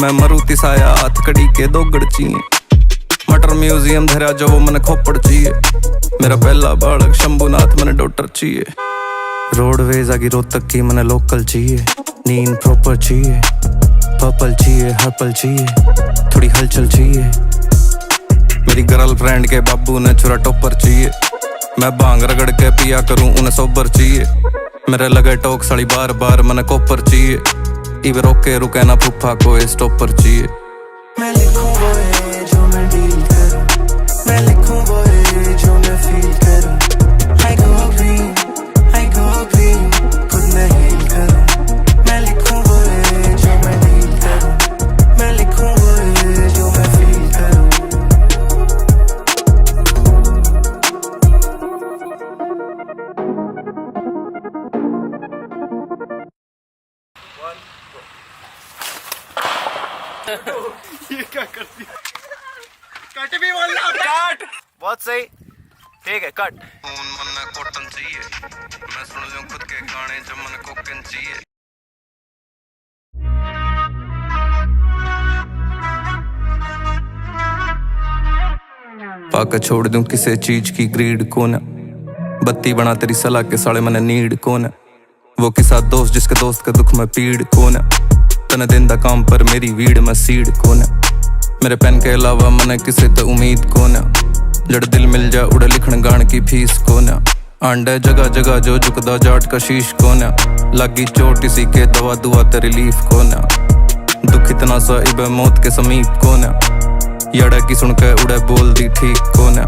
मैं मरूती साया हाथ कड़ी के दो गड़ चाहिए, मटर म्यूजियम धरा जो वो मन खोपड़ चाहिए। मेरा पहला बालक शंभुनाथ मन डॉटर चाहिए, रोडवेज आगे रोहतक की मन लोकल चाहिए। नींद प्रॉपर चाहिए, पर्पल चाहिए, हर्पल चाहिए, थोड़ी हलचल चाहिए। मेरी गर्लफ्रेंड के बाबू ने छुरा टॉपर चाहिए, मैं भांग रगड़ के पिया करूं उन्हें सोबर चाहिए। मेरे लगे टोक साड़ी बार बार मन कोपर चाहिए, इवे रोके रुके ना फूफा को स्टॉपर चाहिए। मैं लिखूंगा ये जो मैं डील करूं, मैं लिखूंगा ये जो मैं फील करूं। I go green, खुद मैं हील करूं। मैं लिखूंगा ये जो मैं डील करूं, मैं लिखूंगा ये जो मैं फील करूं। ये क्या करती है? कट भी बोल रहा, कट। बहुत सही, ठीक है कट। खून मन ने कॉटन चाहिए, मैं सुन लूं खुद के गाने जब मन कोकन चाहिए। पाकर छोड़ दूं किसी चीज की ग्रीड कौन है, बत्ती बना तेरी सलाह के साले मने नीड कौन है। वो किसा दोस्त जिसके दोस्त के दुख में पीड़ कौन है, तने दिन दा काम पर मेरी वीड में सीड कौन है। मेरे पेन के अलावा मने किसी ते उम्मीद कौन है, जड़ दिल मिल जा उड़े लिखण गान की फीस कौन है। आंडे जगह जगह जो झुकदा जाट का शीश कौन है, लगी चोट इसी के दवा दुआ ते रिलीफ कौन है। दुख इतना सा इबे मौत के समीप कौन है, यड़ा की सुन के उड़े बोल दी ठीक कौन है।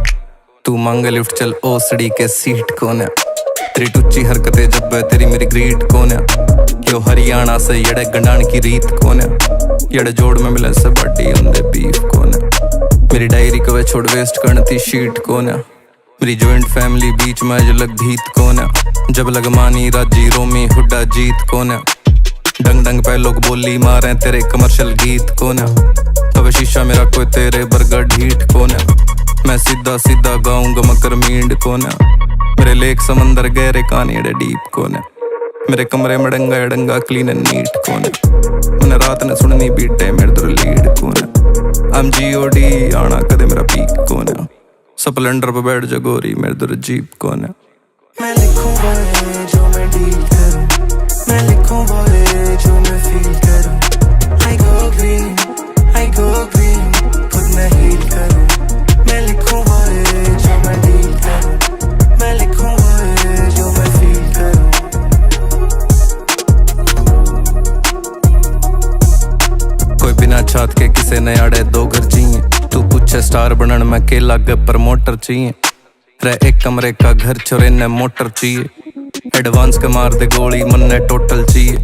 तू मांगे लिफ्ट चल ओसड़ी के सीट कौन है, तेरी टुच्ची हरकतें जब तेरी मेरी ग्रीड कौन है। यो हरियाणा से यड़े गंडान की रीत कौन है, यड़े जोड़ में मिले से बाटी उनदे बीफ कौन है। मेरी डायरी को वे छोड़ वेस्ट करती शीट कौन है, मेरी जॉइंट फैमिली बीच में जो लग भीत कौन है। जब लग मानी राजी रोमी हुड्डा जीत कौन है, डंग डंग पे लोग बोली मारे तेरे कमर्शियल गीत कौन है। अब शीशा मेरा कोई तेरे बर्गर ढीठ कौन है, मैं सीधा सीधा गाऊंगा मकर मींड कौन है। मेरे लेक समंदर गहरे कहानी एडे डीप कौन है, मेरे कमरे में डंगा एडंगा क्लीन एंड नीट कौन है। मैंने रात ने सुननी बीटे मेरे दुर लीड कौन है। I'm G.O.D आना कदे मेरा पीक कौन है, स्प्लेंडर पे बैठ जा गोरी मेरे दुर जीप कौन है। मैं लिखूंगा ये जो मैं डील करूं, मैं लिखूंगा ये जो मैं फील करूं। I go green, खुद मैं हील करूं। मैं लिखूंगा ये जो मैं डील करूं, किसे ने आड़े दो घर चाहिए। तू पूछे स्टार बनन मैं के लागे प्रमोटर चाहिए। रह एक कमरे का घर छोरे ने मोटर चाहिए। एडवांस के मार दे गोली मन्ने टोटल चाहिए।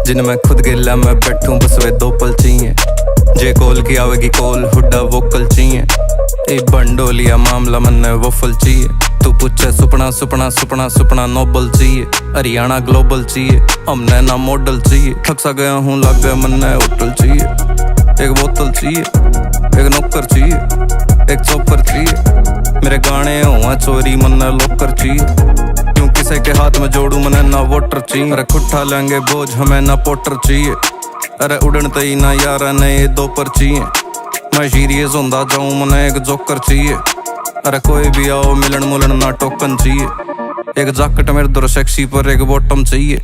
जिन मैं खुद गिला मैं बैठूं बस वे दो पल चाहिए। जे कॉल की आवेगी कॉल हुड्डा वोकल चाहिए। ए बंडोलिया मामला मन्ने वफल चाहिए। तू पूछे सुपना सुपना सुपना सुपना नोबल चाहिए। हरियाणा ग्लोबल चाहिए हमने ना मॉडल चाहिए। थक सा गया हूँ लग गया मन्ने होटल चाहिए। एक बोतल चाहिए एक नौकर चाहिए एक चौपर चाहिए। मेरे गाने हुआ चोरी मन्ने लोकर चाहिए। क्यों किसी के हाथ में जोड़ू मने ना वोटर चाहिए। अरे खुट्ठा लेंगे बोझ हमें ना पोटर चाहिए। अरे उड़न तई ना यार ने ये दो पर चाहिए। मैं सीरियस होंदा जाऊं मने एक जोकर चाहिए। अरे कोई भी आओ मिलन मुलन ना टोकन चाहिए। एक जैकेट मेरे दर सेक्सी पर एक बॉटम चाहिए।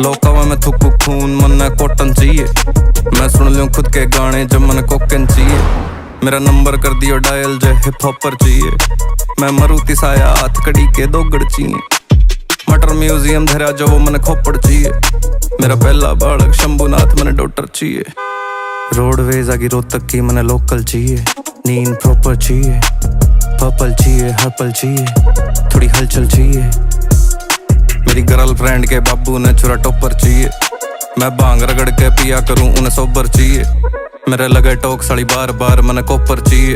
लोका में थुकू खून मन्ने कॉटन चाहिए। मैं सुन लूं खुद के गाने जब मन कोकन चाहिए। मेरा नंबर कर दियो डायल जो हिप हॉपर चाहिए। मैं मरुति साया हाथ कड़ी के दो गड़ चाहिए। मटर म्यूजियम धरा जो वो मन खोपड़ चाहिए। मेरा पहला बालक शंभुनाथ मने डॉटर चाहिए। रोडवेज आगे रोहतक की मने लोकल चाहिए। नींद प्रॉपर चाहिए पर्पल चाहिए हर्पल चाहिए थोड़ी हलचल चाहिए। मेरी गर्लफ्रेंड के बाबू ने छुरा टॉपर चाहिए। मैं भांग रगड़ के पिया करूं उन्हें सोबर चाहिए। मेरे लगे टोक साड़ी बार बार मने कोपर चाहिए।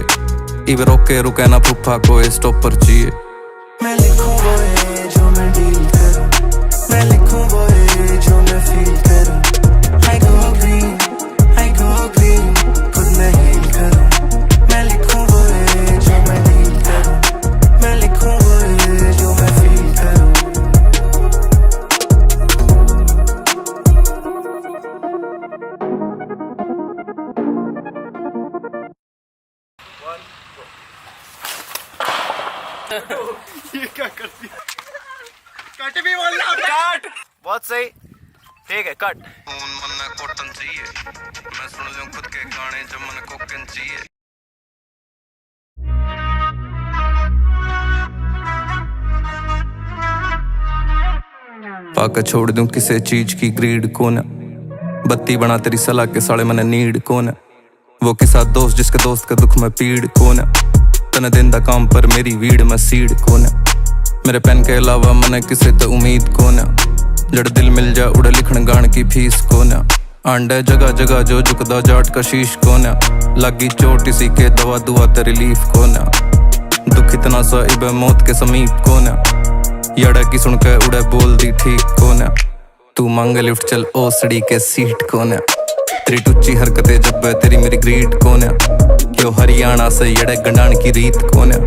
इव रोके रुके ना फूफा को स्टॉपर चाहिए। मैं लिखूं वो है जो मैं डील करूं। मैं लिखूं वो है जो मैं फील करूं। I go green खुद मैं हील करूं। मैं लिखूं वो है जो मैं डील करूं। मैं लिखूं वो है जो मैं फील करूं। ये क्या कर दिया? कट भी बोल रहा कट। बहुत सही ठीक है कट। खून मन्ने कॉटन चाहिए। मैं सुन लूं खुद के गाने जब मन कोकन चाहिए। पाकर छोड़ दूं किसी चीज की ग्रीड कौन है। बत्ती बना तेरी सलाह के साले मने नीड कौन है। वो किसा दोस्त जिसके दोस्त का दुख में पीड़ कौन है। तने दिन दा काम पर मेरी वीड में सीड कौन है। मेरे पेन के अलावा मने किसे तो उम्मीद कौन है। जड़ दिल मिल जा उड़े लिखण गान की फीस कौन है। आंडे जगह जगह जो झुकदा जाट का शीश कौन है। लगी चोट इसी के दवा दुआ ते रिलीफ कौन है। दुख इतना सा इबे मौत के समीप कौन है। यड़ा की सुन के उड़े बोल दी ठीक कौन है। तू मांगे लिफ्ट चल ओसड़ी के सीट कौन है। तेरी टुच्ची हरकतें जब तेरी मेरी ग्रीट कौन है। यो हरियाणा से यड़े गंडान की रीत कौन है।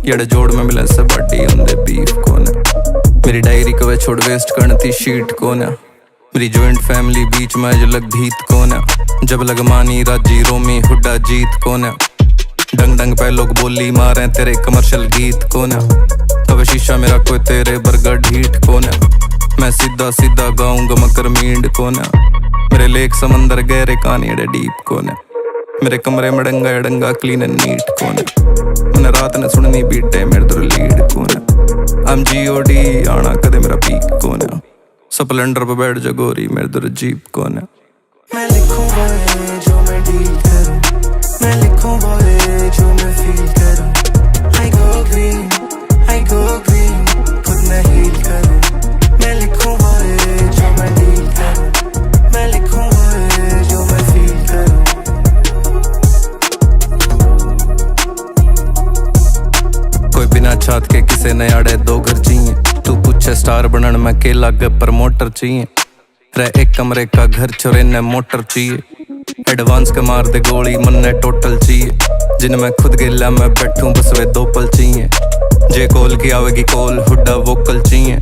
यड़े जोड़ में मिले से बाटी उन्दे बीफ कौन है। मेरी डायरी को वे छोड़ वेस्ट करती शीट कौन है। मेरी जॉइंट फैमिली बीच में अलग भीत कौन है। जब लग मानी राजी रोमी हुड्डा जीत कौन है। डंग डंग पे लोग बोली मारे तेरे कमर्शियल गीत कौन है। तब शीशा मेरा कोई तेरे बर्गर ढीठ कौन है। मैं सीधा सीधा गाऊंगा मकर मींड कौन है। मेरे लेक समंदर गहरे कहानी डीप कौन है। मेरे कमरे में डंगा डंगा क्लीन एंड नीट कौन है। मैंने रात ने सुननी बीटे मेरे दर लीड कौन है। MGOD आना कदे मेरा पीक कौन है। स्प्लेंडर पे बैठ जा गोरी मेरे दर जीप कौन है। मैं लिखूं वो है जो मैं डील करूं। मैं लिखूं वो है जो मैं फील करूं। I go green खुद मैं हील करूं। मैं लिखूं वो है जो मैं डील करूं। मैं लिखूं वो है जो मैं फील करूं। कोई बिना छात के किसे ने आड़े दो घर चाहिए। तू पूछे स्टार बनन मैं के लागे प्रमोटर चाहिए। रह एक कमरे का घर छोरे ने मोटर चाहिए। एडवांस के मार दे गोली मन्ने टोटल चाहिए। जिन मैं खुद गिला मैं बैठूं बस वे दो पल चाहिए। जे कॉल की आवेगी कॉल हुड्डा वोकल चाहिए।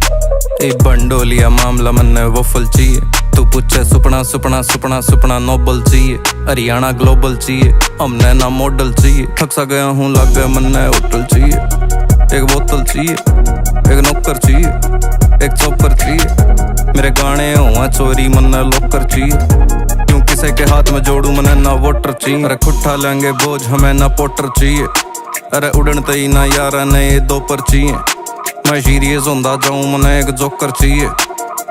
ए बंडोलिया मामला मन्ने वफल चाहिए। तू पूछे सुपना सुपना सुपना सुपना नोबल चाहिए। हरियाणा ग्लोबल चाहिए हमने ना मॉडल चाहिए। थक सा गया हूँ लग गया मन्ने होटल चाहिए। एक बोतल चाहिए एक नौकर चाहिए एक चौपर चाहिए। मेरे गाने हुआ चोरी मन्ने लोकर चाहिए। क्यों किसी के हाथ में जोड़ू मने ना वोटर चाहिए। अरे खुट्ठा लेंगे बोझ हमें ना पोटर चाहिए। अरे उड़न तई ना यार ने ये दो पर चाहिए। मैं सीरियस होंदा जाऊं मने एक जोकर चाहिए।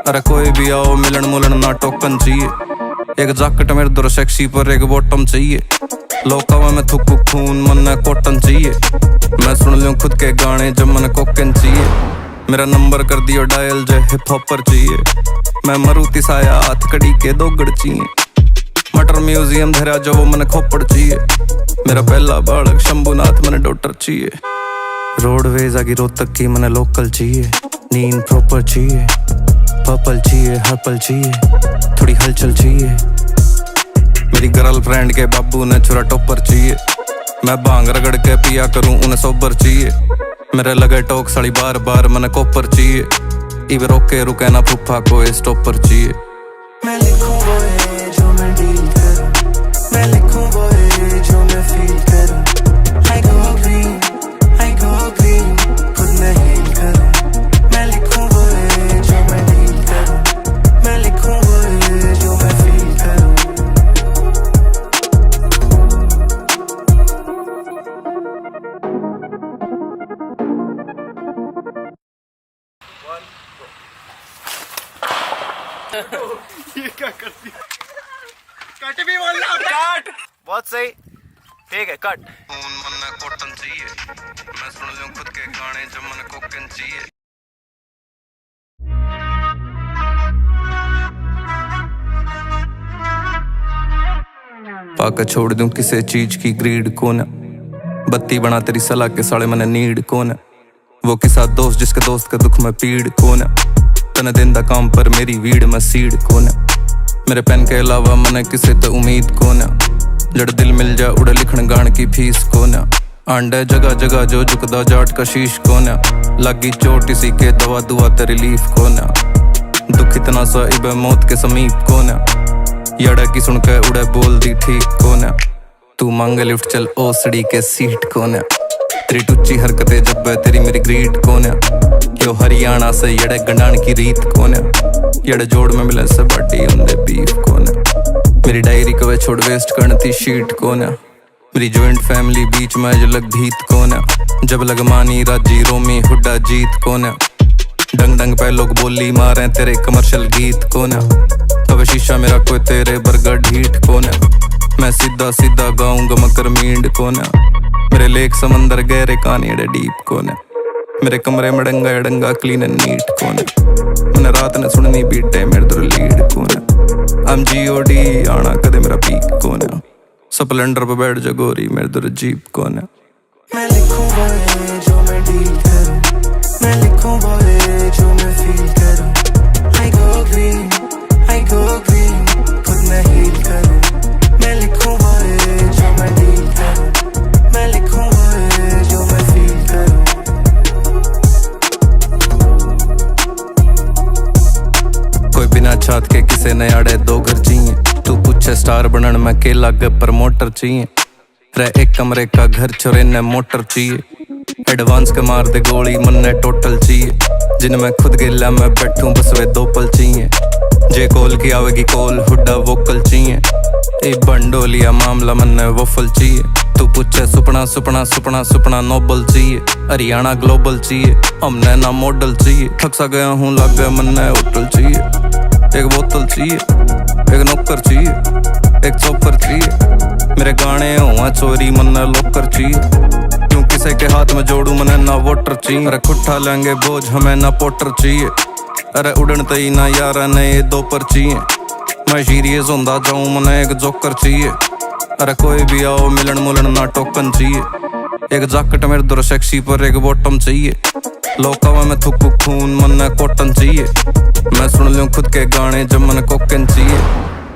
अरे कोई भी आओ मिलन मुलन ना टोकन चाहिए। एक जैकेट मेरे दर सेक्सी पर एक बॉटम चाहिए। लोका में थुकू खून मन कॉटन चाहिए। मैं सुन लूं खुद के गाने जब मन कोकन चाहिए। मेरा नंबर कर दियो डायल जो हिप हॉपर चाहिए। मैं मरूती साया हाथ कड़ी के दोगड़ चाहिए। मटर म्यूजियम धरा जो वो मन खोपड़ चाहिए। मेरा पहला बालक शंभुनाथ मन डॉक्टर चाहिए। रोडवेज आगे रोहतक की मन लोकल चाहिए। नींद प्रॉपर चाहिए। पर्पल चाहिए हर्पल चाहिए। थोड़ी हलचल चाहिए। मेरी गर्लफ्रेंड के बाबू ने छुरा टॉपर चाहिए। मैं भांग रगड़ के पिया करूं उन्हें सोबर चाहिए। मेरे लगे टोक साड़ी बार बार मन कोपर चाहिए। इव रोके रुके ना फूफा को स्टॉपर चाहिए। मैं लिखूं वो है जो मैं डील करूं। मैं लिखूं वो है जो मैं फील करूं। I go green, खुद मैं हील करूं। मैं लिखूं वो है जो मैं डील करूं। मैं लिखूं वो है जो मैं फील करूं। ये क्या करती है? कट भी बोलना कट। बहुत सही, ठीक है कट। खून मन कॉटन चाहिए। मैं सुन लूं खुद के गाने जब मन कोकन चाहिए। पाका छोड़ दूं किसी चीज की ग्रीड को न। बत्ती बना तेरी सलाह के साले मन नीड को न। वो किसा दोस्त जिसके दोस्त के दुख में पीड़ को न। तने दिन दा काम पर मेरी वीड में सीड को न। मेरे पेन के अलावा मन किसे तो उम्मीद को न। जड़ दिल मिल जा उड़े लिखण गान की फीस को न। आंडे जगह जगह जो झुकदा जाट का शीश को न। लगी चोट इसी के दवा दुआ ते रिलीफ को न। दुख इतना सा इबे मौत के समीप को न। यड़ा की सुन के उड़े बोल दी ठीक को न। तू मांगे लिफ्ट चल ओसड़ी के सीट को न। तेरी टुच्ची हरकतें जब तेरी मेरी ग्रीट को न। यो हरियाणा से यड़े गंडान की रीत को न। यड़े जोड़ में मिले से बाटी उन्दे बीफ को न। मेरी डायरी को वे छोड़ वेस्ट करती शीट को न। मेरी जॉइंट फैमिली बीच में जो लग भीत को न। जब लग मानी राजी रोमी हुड्डा जीत को न। डंग डंग पे लोग बोली मारे तेरे कमर्शियल गीत को न। कब शीशा मेरा कोई तेरे बर्गर ढीठ को न। मैं सीधा सीधा गाऊंगा मकर मींड को न। मेरे लेक समंदर गहरे कानी एडे डीप को न। मेरे कमरे में डंगा एडंगा क्लीन एंड नीट को न। मैंने रात ने सुननी बीटे मेरे दुर लीड को न। I'm G.O.D आना कदे मेरा पीक को न। स्प्लेंडर पे बैठ जा गोरी मेरे दुर जीप को न। मैं लिखूं वो है जो मैं डील करूं। मैं लिखूं वो है जो मैं फील करूं। I go green, खुद मैं हील करूं। मैं लिखूं वो है जो मैं डील करूं। मैं लिखूं वो है जो मैं फील करूं। कोई बिना छात के किसे न अड़े दो घर चाहिए। तू पूछे स्टार बनन में के लागे प्रमोटर चाहिए। रह एक कमरे का घर छोरे ने मोटर चाहिए। एडवांस के मार दे गोली मन ने टोटल चाहिए। जिनमें खुद गिला मैं बैठूं बस वे दो पल चाहिए। जे कॉल की आवेगी कॉल हुड्डा वोकल चाहिए। एक बंडोलिया मामला मन ने वफल चाहिए। तू पूछे सुपना सुपना सुपना सुपना नोबल चाहिए। हरियाणा ग्लोबल चाहिए। हमने ना मॉडल चाहिए। थक सा गया हूँ लग गया मन ने होटल चाहिए। एक बोतल चाहिए। एक नौकर चाहिए। एक चौपर चाहिए। मेरे गाने हुआ चोरी मन ने लोकर चाहिए। क्यों किसी के हाथ में जोड़ू मने ना वोटर चाहिए। अरे खुट्ठा लेंगे बोझ हमें ना पोटर चाहिए। अरे उड़न तई ना यारा ने ये दो पर चाहिए। मैं सीरियस होंदा जाऊं मने एक जोकर चाहिए। अरे कोई भी आओ मिलन मुलन ना टोकन चाहिए। एक जैकेट मेरे दुर सेक्सी पर एक बॉटम चाहिए। लोका में थुकू खून मन कॉटन चाहिए। मैं सुन लूं खुद के गाने जब मन कोकन चाहिए।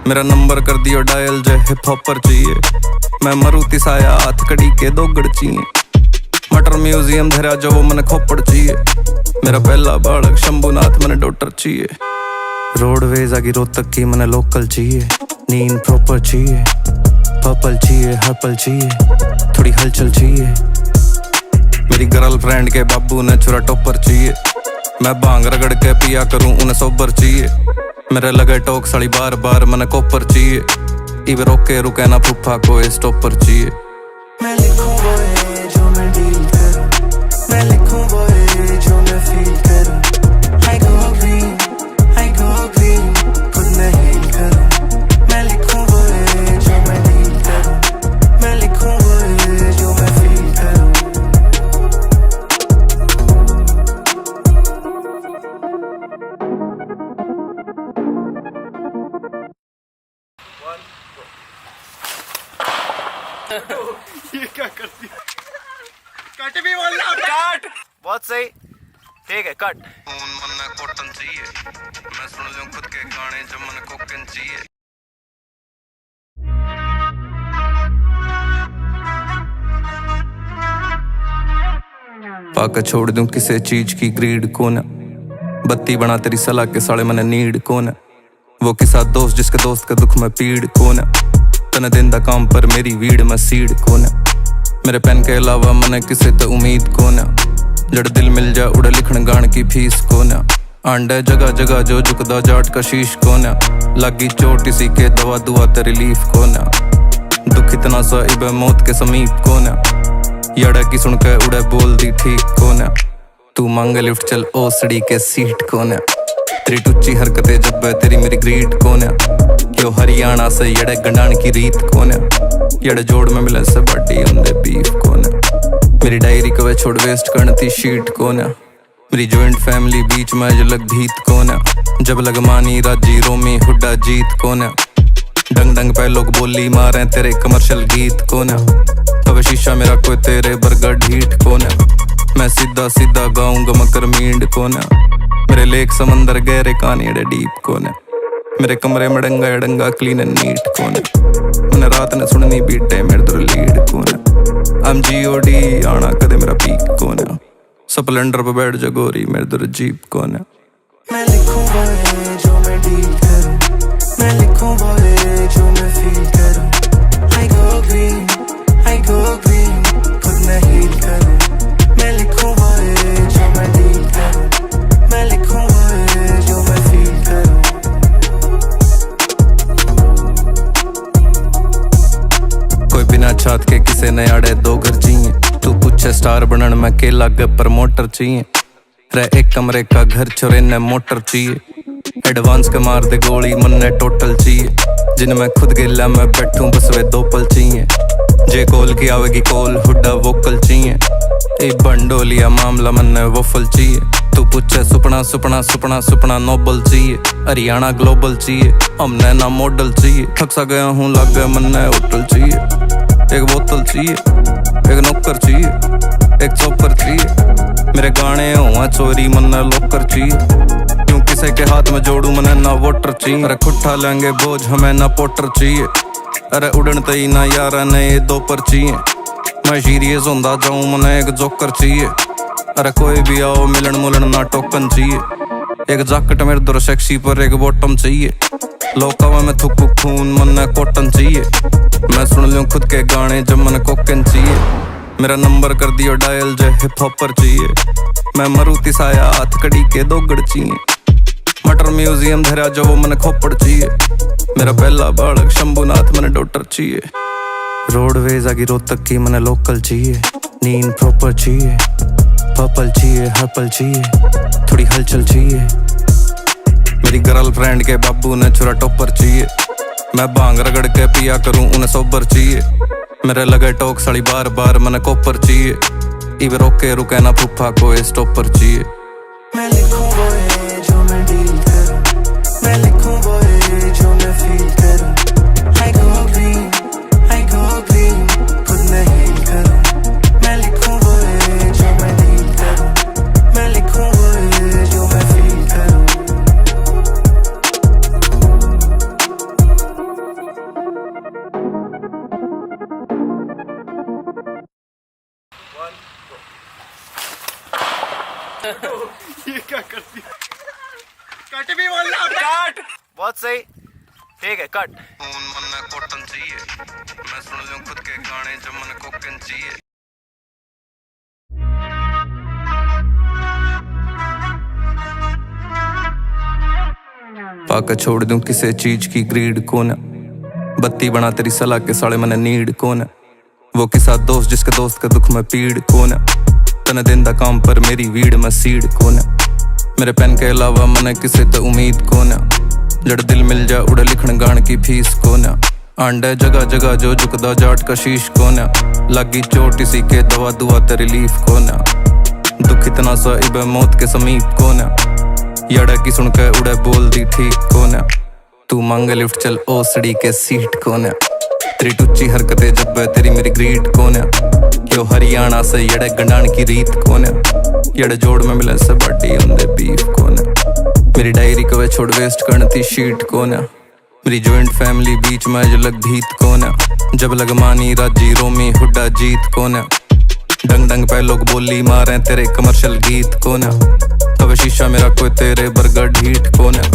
मेरा नंबर कर दियो डायल जो हिप हॉपर चाहिए। मैं मरूती साया हाथ कड़ी के दोगड़ चाहिए। मटर म्यूजियम धरा जो वो मन खोपड़ चाहिए। मेरा पहला बालक शंभुनाथ मन डॉक्टर चाहिए। रोडवेज आगे रोहतक की मन लोकल चाहिए। नींद प्रॉपर चाहिए। पर्पल चाहिए हर्पल चाहिए। थोड़ी हलचल चाहिए। मेरी गर्लफ्रेंड के बाबू ने छुरा टॉपर चाहिए। मैं भांग रगड़ के पिया करूं उन्हें सोबर चाहिए। मेरे लगे टोक साड़ी बार बार मन कोपर चाहिए। इव रोके रुके ना फूफा को स्टॉपर चाहिए। मैं लिखूं वो है जो मैं डील करूं। मैं लिखूं वो है जो मैं फील करूं। I go green, खुद मैं हील करूं। मैं लिखूं वो है जो मैं डील करूं। मैं ये क्या करती है? कट भी बोलना, कट। बहुत सही, ठीक है, कट। खून मन कॉटन चाहिए, मैं सुन लूं खुद के गाने जब मन कोकन चाहिए। पाकर छोड़ दूं किसी चीज की ग्रीड को ना, बत्ती बना तेरी सलाह के साले मने नीड को ना। वो किसा दोस्त जिसके दोस्त का दुख में पीड़ को ना, तने दिन दा काम पर मेरी वीड में सीड को ना। मेरे पेन के अलावा मने किसे तो उम्मीद को ना, जड़ दिल मिल जा उड़े लिखण गान की फीस को ना। आंडे जगह जगह जो झुकदा जाट का शीश को ना, लगी चोट इसी के दवा दुआ ते रिलीफ को ना। दुख इतना सा इबे मौत के समीप को ना, यड़ा की सुन के उड़े बोल दी ठीक को ना। तू मांग लिफ्ट चल ओसड़ी के सीट को ना, तेरी टुच्ची हरकतें जब तेरी मेरी ग्रीड को ना। यो हरियाणा से यड़े गंडान की रीत को ना, यड़े जोड़ में मिले से बड़ी उन्दे बीफ को ना। मेरी डायरी को वे छोड़ वेस्ट करती शीट को ना, मेरी जॉइंट फैमिली बीच में लग भीत को ना। जब लग मानी राजी रोमी हुड्डा जीत को ना, डंग डंग पे लोग बोली मारे तेरे कमर्शियल गीत को ना। अब शीशा मेरा कोई तेरे बर्गर ढीठ को ना, मैं सीधा सीधा गाऊंगा मकर मींड को ना। मेरे लेक समंदर गहरे कहानी डीप को ना, मेरे कमरे में डंगा डंगा क्लीन एंड नीट को ना। मैंने रात ने सुननी बीटे मेरे दूर लीड को ना। I'm G.O.D आना कदे मेरा पीक को ना, स्प्लेंडर पे बैठ जा गोरी मेरे दूर जीप को ना। मैं लिखूं वो है जो मैं डील करूं, मैं लिखूं वो है जो मैं फील करूं। I go green, खुद मैं हील करूं। मैं लिखूं वो है जो मैं डील करूं, मैं लिखूं वो है जो मैं फील करूं। कोई बिना छात के किसे ने आड़े दो घर चाहिए, तू पूछे स्टार बनन में के लागे प्रमोटर चाहिए। रह एक कमरे का घर छोरे ने मोटर चाहिए, एडवांस के मार दे गोली मन ने टोटल चाहिए। जिनमें खुद गिला मैं बैठूं बस वे दो पल चाहिए, जे कॉल की आवेगी कॉल हुड्डा वोकल चाहिए। ए बंडोलिया मामला मन ने वफल चाहिए, तू पूछे सुपना सुपना सुपना सुपना नोबल चाहिए। हरियाणा ग्लोबल चाहिए, हमने ना मॉडल चाहिए। थक सा गया हूँ लग गया मन ने होटल चाहिए। एक बोतल चाहिए, एक नौकर चाहिए, एक चौपर चाहिए। मेरे गाने हुआ चोरी मन ने लोकर चाहिए, क्यों किसी के हाथ में जोड़ू मने ना वोटर चाहिए। अरे खुट्ठा लेंगे बोझ हमें ना पोटर चाहिए, अरे उड़न तई ना यारा ने ये दो पर चाहिए। मैं सीरियस होंदा जाऊं मने एक जोकर चाहिए, अरे कोई भी आओ मिलन मुलन ना टोकन चाहिए। एक जैकेट मेरे दूर सेक्सी पर एक बॉटम चाहिए, लोका में थुक खून मन ने कॉटन चाहिए। मैं सुन लूं खुद के गाने जब मन कोकन चाहिए, मेरा नंबर कर दियो डायल जो हिप हॉपर चाहिए। मैं मारुति साया हाथ कड़ी के दो गड़ चाहिए, मटर म्यूजियम धरा जो वो मन खोपड़ चाहिए। मेरा पहला बालक शंभुनाथ मन डॉक्टर चाहिए। रोडवेज आगे रोहतक की मन लोकल चाहिए, नींद प्रॉपर चाहिए, पर्पल चाहिए हर पल चाहिए, थोड़ी हलचल चाहिए। मेरी गर्लफ्रेंड के बाबू ने छुरा टॉपर चाहिए, मैं भांग रगड़ के पिया करूं उन्हें सोबर चाहिए। मेरे लगे टोक सड़ी बार बार मन कोपर चाहिए, इवे रोके रुके ना फूफा को स्टॉपर चाहिए। मैं लिखूं वो है जो मैं डील करूं, मैं लिखूं वो है जो मैं फील करूं। I go green, खुद मैं हील करूं। मैं लिखूं वो है जो मैं डील करूं, मैं लिखूं वो है जो मैं फील करूं। ये क्या करती है? कट भी बोलना, कट। बहुत सही, ठीक है, कट। खून मन में कॉटन चाहिए, मैं सुन लूं खुद के गाने जब मन कोकन चाहिए। पाकर छोड़ दूं किसी चीज की ग्रीड को ना, बत्ती बना तेरी सलाह के साले मने नीड को ना। वो किसा दोस्त जिसके दोस्त का दुख में पीड़ को ना, तने दिन दा काम पर मेरी वीड में सीड को ना। मेरे पेन के अलावा मने किसे तो उम्मीद को ना, जड़ दिल मिल जा उड़े लिखण गान की फीस को ना। आंडे जगह जगह जो झुकदा जाट का शीश को ना, लगी चोट इसी के दवा दुआ ते रिलीफ को ना। दुख इतना सा इबे मौत के समीप को ना, यड़ा की सुन के उड़े बोल दी ठीक को ना। तू मांग लिफ्ट चल ओसड़ी के सीट को ना, तेरी टुच्ची हरकतें जब तेरी मेरी ग्रीट कौन है यो हरियाणा से यड़े गंडान की रीत कौन है यड़े जोड़ में मिले से बाटी उन्दे बीफ कौन है मेरी डायरी को वे छोड़ वेस्ट करती शीट कौन है मेरी जॉइंट फैमिली बीच में जो लग भीत कौन है जब लग मानी राजी रोमी हुड्डा जीत कौन है डंग डंग पे लोग बोली मारे तेरे कमर्शियल गीत कौन है तब शीशा मेरा कोई तेरे बर्गर ढीठ कौन है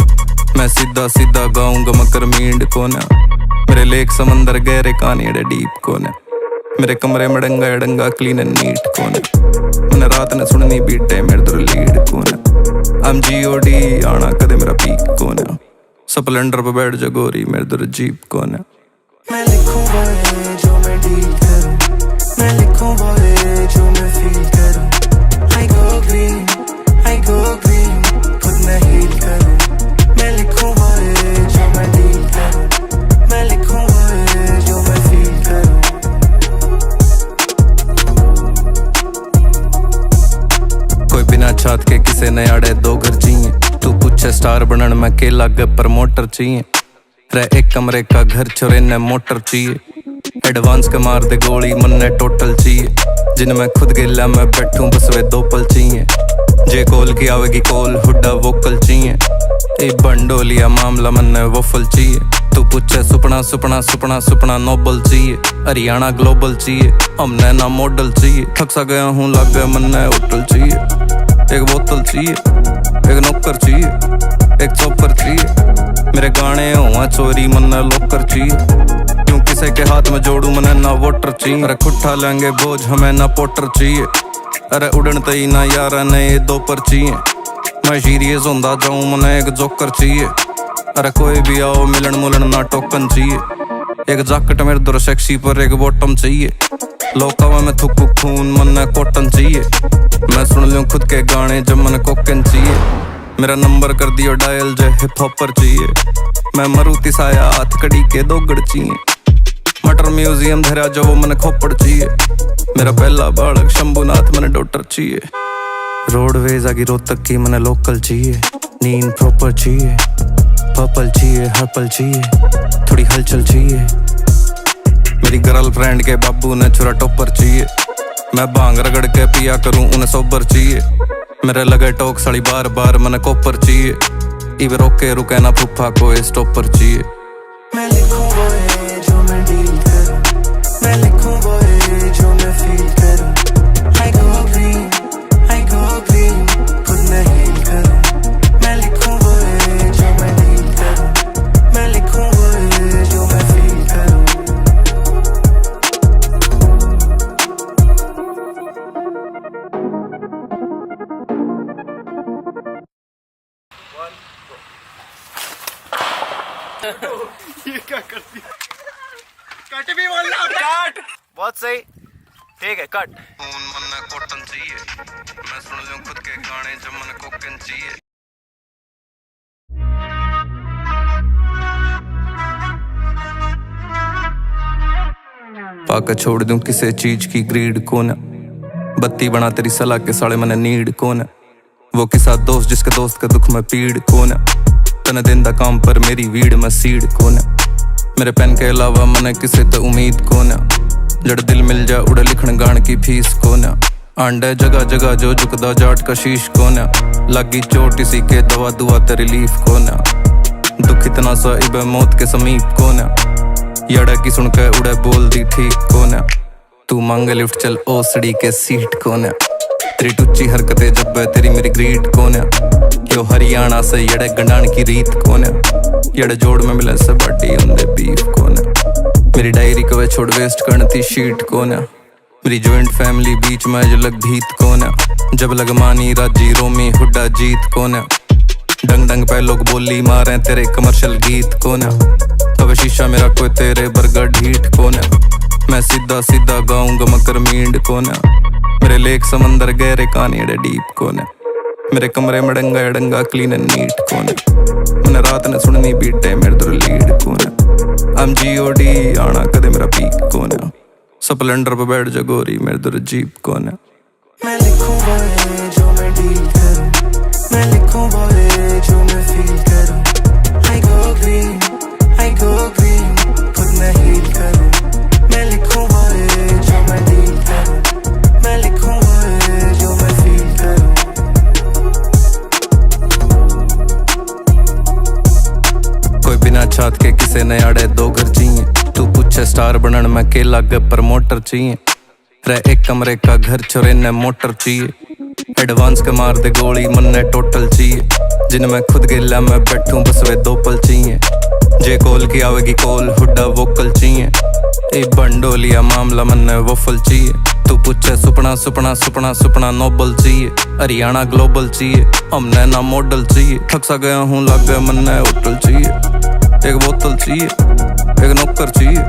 मैं सीधा सीधा गाऊंगा मकर मींड कौन है मेरे लेक समंदर गहरे कानीड़े डीप कौन है मेरे कमरे में डंगा डंगा क्लीन एंड नीट कौन है मैंने रात ने सुननी बीटे मेरे दुर लीड कौन है I'm G.O.D आना कदे मेरा पीक कौन है स्प्लेंडर पे बैठ जा गोरी मेरे दुर जीप कौन है मैं लिखूंगा ये जो मैं डील करूं मैं लिखूंगा ये जो मैं फील करूं I go green खुद मैं हील करूं मैं लिखूंगा ये जो मैं डील करूं मैं लिखूंगा ये जो मैं फील करूं कोई बिना छात के किसे न आड़े दो घर चाहिए तू पूछे स्टार बनन में के लागे प्रमोटर चाहिए रह एक कमरे का घर छोरे ने मोटर चाहिए एडवांस के मार दे गोली मन ने टोटल चाहिए जिनमें खुद गिला मैं बैठूं बस वे दो पल चाहिए जे कॉल की आवेगी कॉल हुड्डा वोकल चाहिए ए बंडोलिया मामला मन ने वफल चाहिए तू पूछे सुपना सुपना सुपना सुपना नोबल चाहिए हरियाणा ग्लोबल चाहिए हमने ना मॉडल चाहिए थक सा गया हूँ लग गया मन ने होटल चाहिए एक बोतल चाहिए एक नौकर चाहिए एक चौपर चाहिए मेरे गाने हुआ चोरी मन ने लोकर चाहिए क्यों किसी के हाथ में जोड़ू मने ना वोटर चाहिए अरे खुट्ठा लेंगे बोझ हमें ना पोटर चाहिए अरे उड़न तई ना यारा ने ये दो पर चाहिए मैं सीरियस होंदा जाऊं मने एक जोकर चाहिए अरे कोई भी आओ मिलन मुलन ना टोकन चाहिए एक जैकेट मेरे दुर सेक्सी पर एक बॉटम चाहिए लोका में थुकू खून मन कॉटन चाहिए मैं सुन लूं खुद के गाने जब मन कोकन चाहिए मेरा नंबर कर दियो डायल जो हिप हॉपर चाहिए मैं मरूती साया हाथ कड़ी के दो गड़ चाहिए मटर म्यूजियम धरा जो वो मन खोपड़ चाहिए मेरा पहला बालक शंभुनाथ मन डॉक्टर चाहिए रोडवेज आगे रोहतक की मन लोकल चाहिए नींद प्रॉपर चाहिए पर्पल चाहिए हर पल चाहिए थोड़ी हलचल चाहिए मेरी गर्लफ्रेंड के बाबू ने छुरा टॉपर चाहिए मैं भांग रगड़ के पिया करूं उन्हें सोबर चाहिए मेरे लगे टोक साड़ी बार बार मन कोपर चाहिए इव रोके रुके ना फूफा को स्टॉपर चाहिए मैं लिखूंगा ये जो मैं डील करूं मैं लिखूंगा ये जो मैं फील करूं I go green खुद मैं हील करूं मैं लिखूंगा ये जो मैं डील करूं मैं लिखूंगा ये जो मैं फील करूं ये क्या करती है? कट भी बोलना कट बहुत सही ठीक है कट खून मन कॉटन चाहिए मैं सुन लूं खुद के गाने जब मन कोकन चाहिए पाका छोड़ दूं किसी चीज की ग्रीड कौन है बत्ती बना तेरी सलाह के साले मने नीड कौन है वो किसा दोस्त जिसके दोस्त के दुख में पीड़ कौन है तने दिन दा काम पर मेरी वीड में सीड कौन है मेरे पेन के अलावा मने किसे तो उम्मीद कौन है जड़ दिल मिल जा उड़े लिखण गान की फीस कौन है आंडे जगह जगह जो झुकदा जाट का शीश कौन है लगी चोट इसी के दवा दुआ ते रिलीफ कौन है दुख इतना सा इबे मौत के समीप कौन है यड़ा की सुन के उड़े बोल दी ठीक कौन है तू मांगे लिफ्ट चल ओसड़ी के सीट कौन है तेरी टुच्ची हरकतें जब तेरी मेरी ग्रीट कौन है यो हरियाणा से यड़े गंडान की रीत कौन है यड़े जोड़ में मिले से बाटी उन्दे बीफ कौन है मेरी डायरी को वे छोड़ वेस्ट करती शीट कौन है मेरी जॉइंट फैमिली बीच में जो लग भीत कौन है जब लग मानी राजी रोमी हुड्डा जीत कौन है डंग डंग पे लोग बोली मारे तेरे कमर्शियल गीत कौन है तब शीशा मेरा कोई तेरे बर्गर ढीठ कौन है मैं सीधा सीधा गाऊंगा मकर मींड कौन है मेरे लेक समंदर गहरे कानीड़े डीप कौन है मेरे कमरे में डंगा डंगा क्लीन एंड नीट कौन है मैंने रात ने सुननी बीटे मेरे दुर लीड कौन है I'm G.O.D आना कदे मेरा पीक कौन है स्प्लेंडर पे बैठ जा गोरी मेरे दुर जीप कौन है मैं लिखूंगा ये जो मैं डील करूं मैं लिखूंगा ये जो मैं फील करूं I go green खुद मैं हील करूं के किसे ने अड़े दो घर चाहिए। तू पूछे स्टार बनन मैं के लागे प्रमोटर चाहिए। रह एक कमरे का घर छोरे ने मोटर चाहिए। एडवांस के मार दे गोली मन्ने टोटल चाहिए। जिन मैं खुद गिला मैं बैठूं बस वे दो पल चाहिए। जे कॉल की आवेगी कॉल हुड्डा वोकल चाहिए। ए बंडोलिया मामला मन्ने वफल चाहिए। तू पूछे सुपना सुपना सुपना सुपना नोबल चाहिए। हरियाणा ग्लोबल चाहिए हमने ना मॉडल चाहिए। थक सा गया हूँ लग गया मन्ने होटल चाहिए। एक बोतल चाहिए एक नौकर चाहिए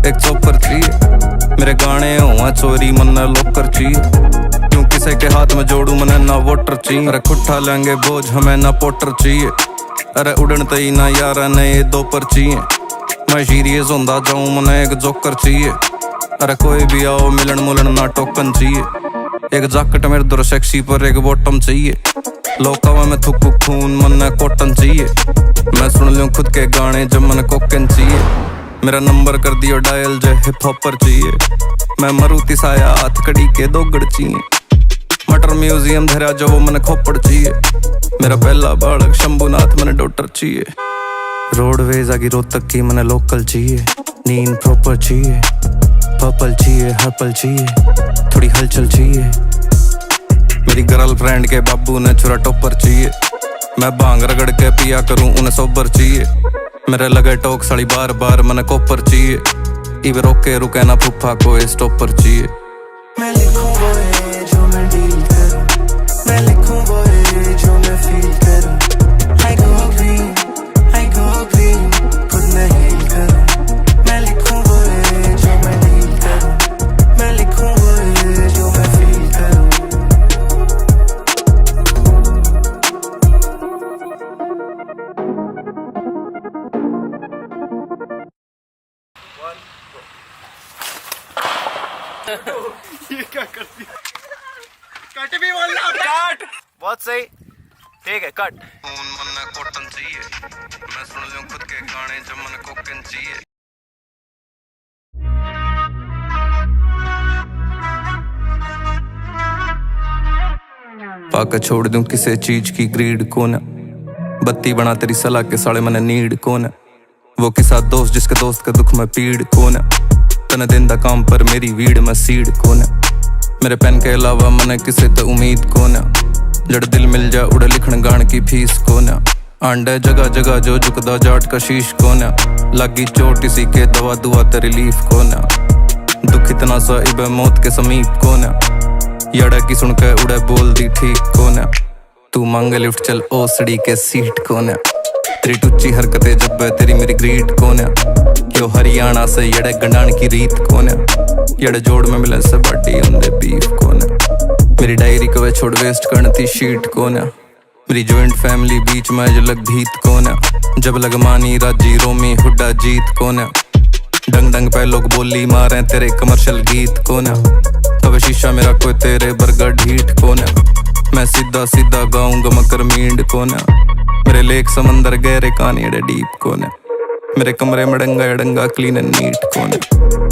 एक चौपर चाहिए। मेरे गाने हुआ चोरी मन्ने लोकर चाहिए। क्यों किसी के हाथ में जोड़ू मन्ने ना वोटर चाहिए। अरे खुट्ठा लेंगे बोझ हमें ना पोटर चाहिए। अरे उड़न तई ना यारा ने ये दो पर चाहिए। मैं सीरियस होंदा जाऊं मने एक जोकर चाहिए। अरे कोई भी आओ मिलन मुलन ना टोकन चाहिए। एक जैकेट मेरे दर सेक्सी पर एक बॉटम चाहिए। लोकावा में थुकू खून मन्ने कॉटन चाहिए। मैं सुन लूं खुद के गाने जब मन कोकन चाहिए। मेरा नंबर कर दियो डायल जो हिप हॉपर चाहिए। मैं मरूती साया हाथ कड़ी के दो गड़ चाहिए। मटर म्यूजियम धरा जो वो मन खोपड़ चाहिए। मेरा पहला बालक शंभुनाथ मने डॉटर चाहिए। रोडवेज आगे रोहतक की मने लोकल चाहिए। नींद प्रॉपर चाहिए पर्पल चाहिए हर पल चाहिए। थोड़ी हलचल चाहिए। मेरी गर्लफ्रेंड के बाबू ने छुरा टॉपर चाहिए। मैं भांग रगड़ के पिया करूं उन्हें सोबर चाहिए। मेरे लगे टोक साड़ी बार बार मने कोपर चाहिए। इवे रोके रुके ना फूफा को स्टॉपर चाहिए। मैं लिखूं वो है जो मैं डील करूं। मैं लिखूं वो है जो मैं फील करूं। I go green खुद मैं हील करूं। मैं लिखूं वो है जो मैं डील करूं। मैं लिखूं वो है जो मैं फील करूं। ये क्या करती है? कट भी बोलना कट। बहुत सही ठीक है कट। खून मन्ना कॉटन चाहिए। मैं सुन लूं खुद के गाने जब मन कोकन चाहिए। पाकर छोड़ दूं किसी चीज की ग्रीड कौन है। बत्ती बना तेरी सलाह के साले मने नीड कौन है। वो किसा दोस्त जिसके दोस्त का दुख में पीड़ कौन है। तने दिन दा काम पर मेरी वीड में सीड कौन है। मेरे पेन के अलावा मने किसे तो उम्मीद कौन है। जड़ दिल मिल जा उड़े लिखण गान की फीस कौन है। आंडे जगह जगह जो झुकदा जाट का शीश कौन है। लगी चोट इसी के दवा दुआ ते रिलीफ कौन है। दुख इतना सा इबे मौत के समीप कौन है। यड़ा की सुन के उड़े बोल दी ठीक कौन है। तू मांग लिफ्ट चल ओसड़ी के सीट कौन है। तेरी टुच्ची हरकतें जब तेरी मेरी ग्रीड कौन है। यो हरियाणा से यड़े गंडान की रीत कौन है। यड़े जोड़ में मिलन से बड़ी उन्दे बीफ कौन है। मेरी डायरी को वे छोड़ वेस्ट करती शीट कौन है। मेरी जॉइंट फैमिली बीच में जलग भीत कौन है। जब लग मानी राजी रोमी हुड्डा जीत कौन है। डंग डंग पे लोग बोली मारे तेरे कमर्शियल गीत कौन है। कब शीशा मेरा कोई तेरे बर्गर ढीठ कौन है। मैं सीधा सीधा गाऊंगा मकर मींड कौन है। मेरे लेक समंदर गहरे कहानी डीप कौन है। मेरे कमरे में डंगा डंगा क्लीन एंड नीट कौन है।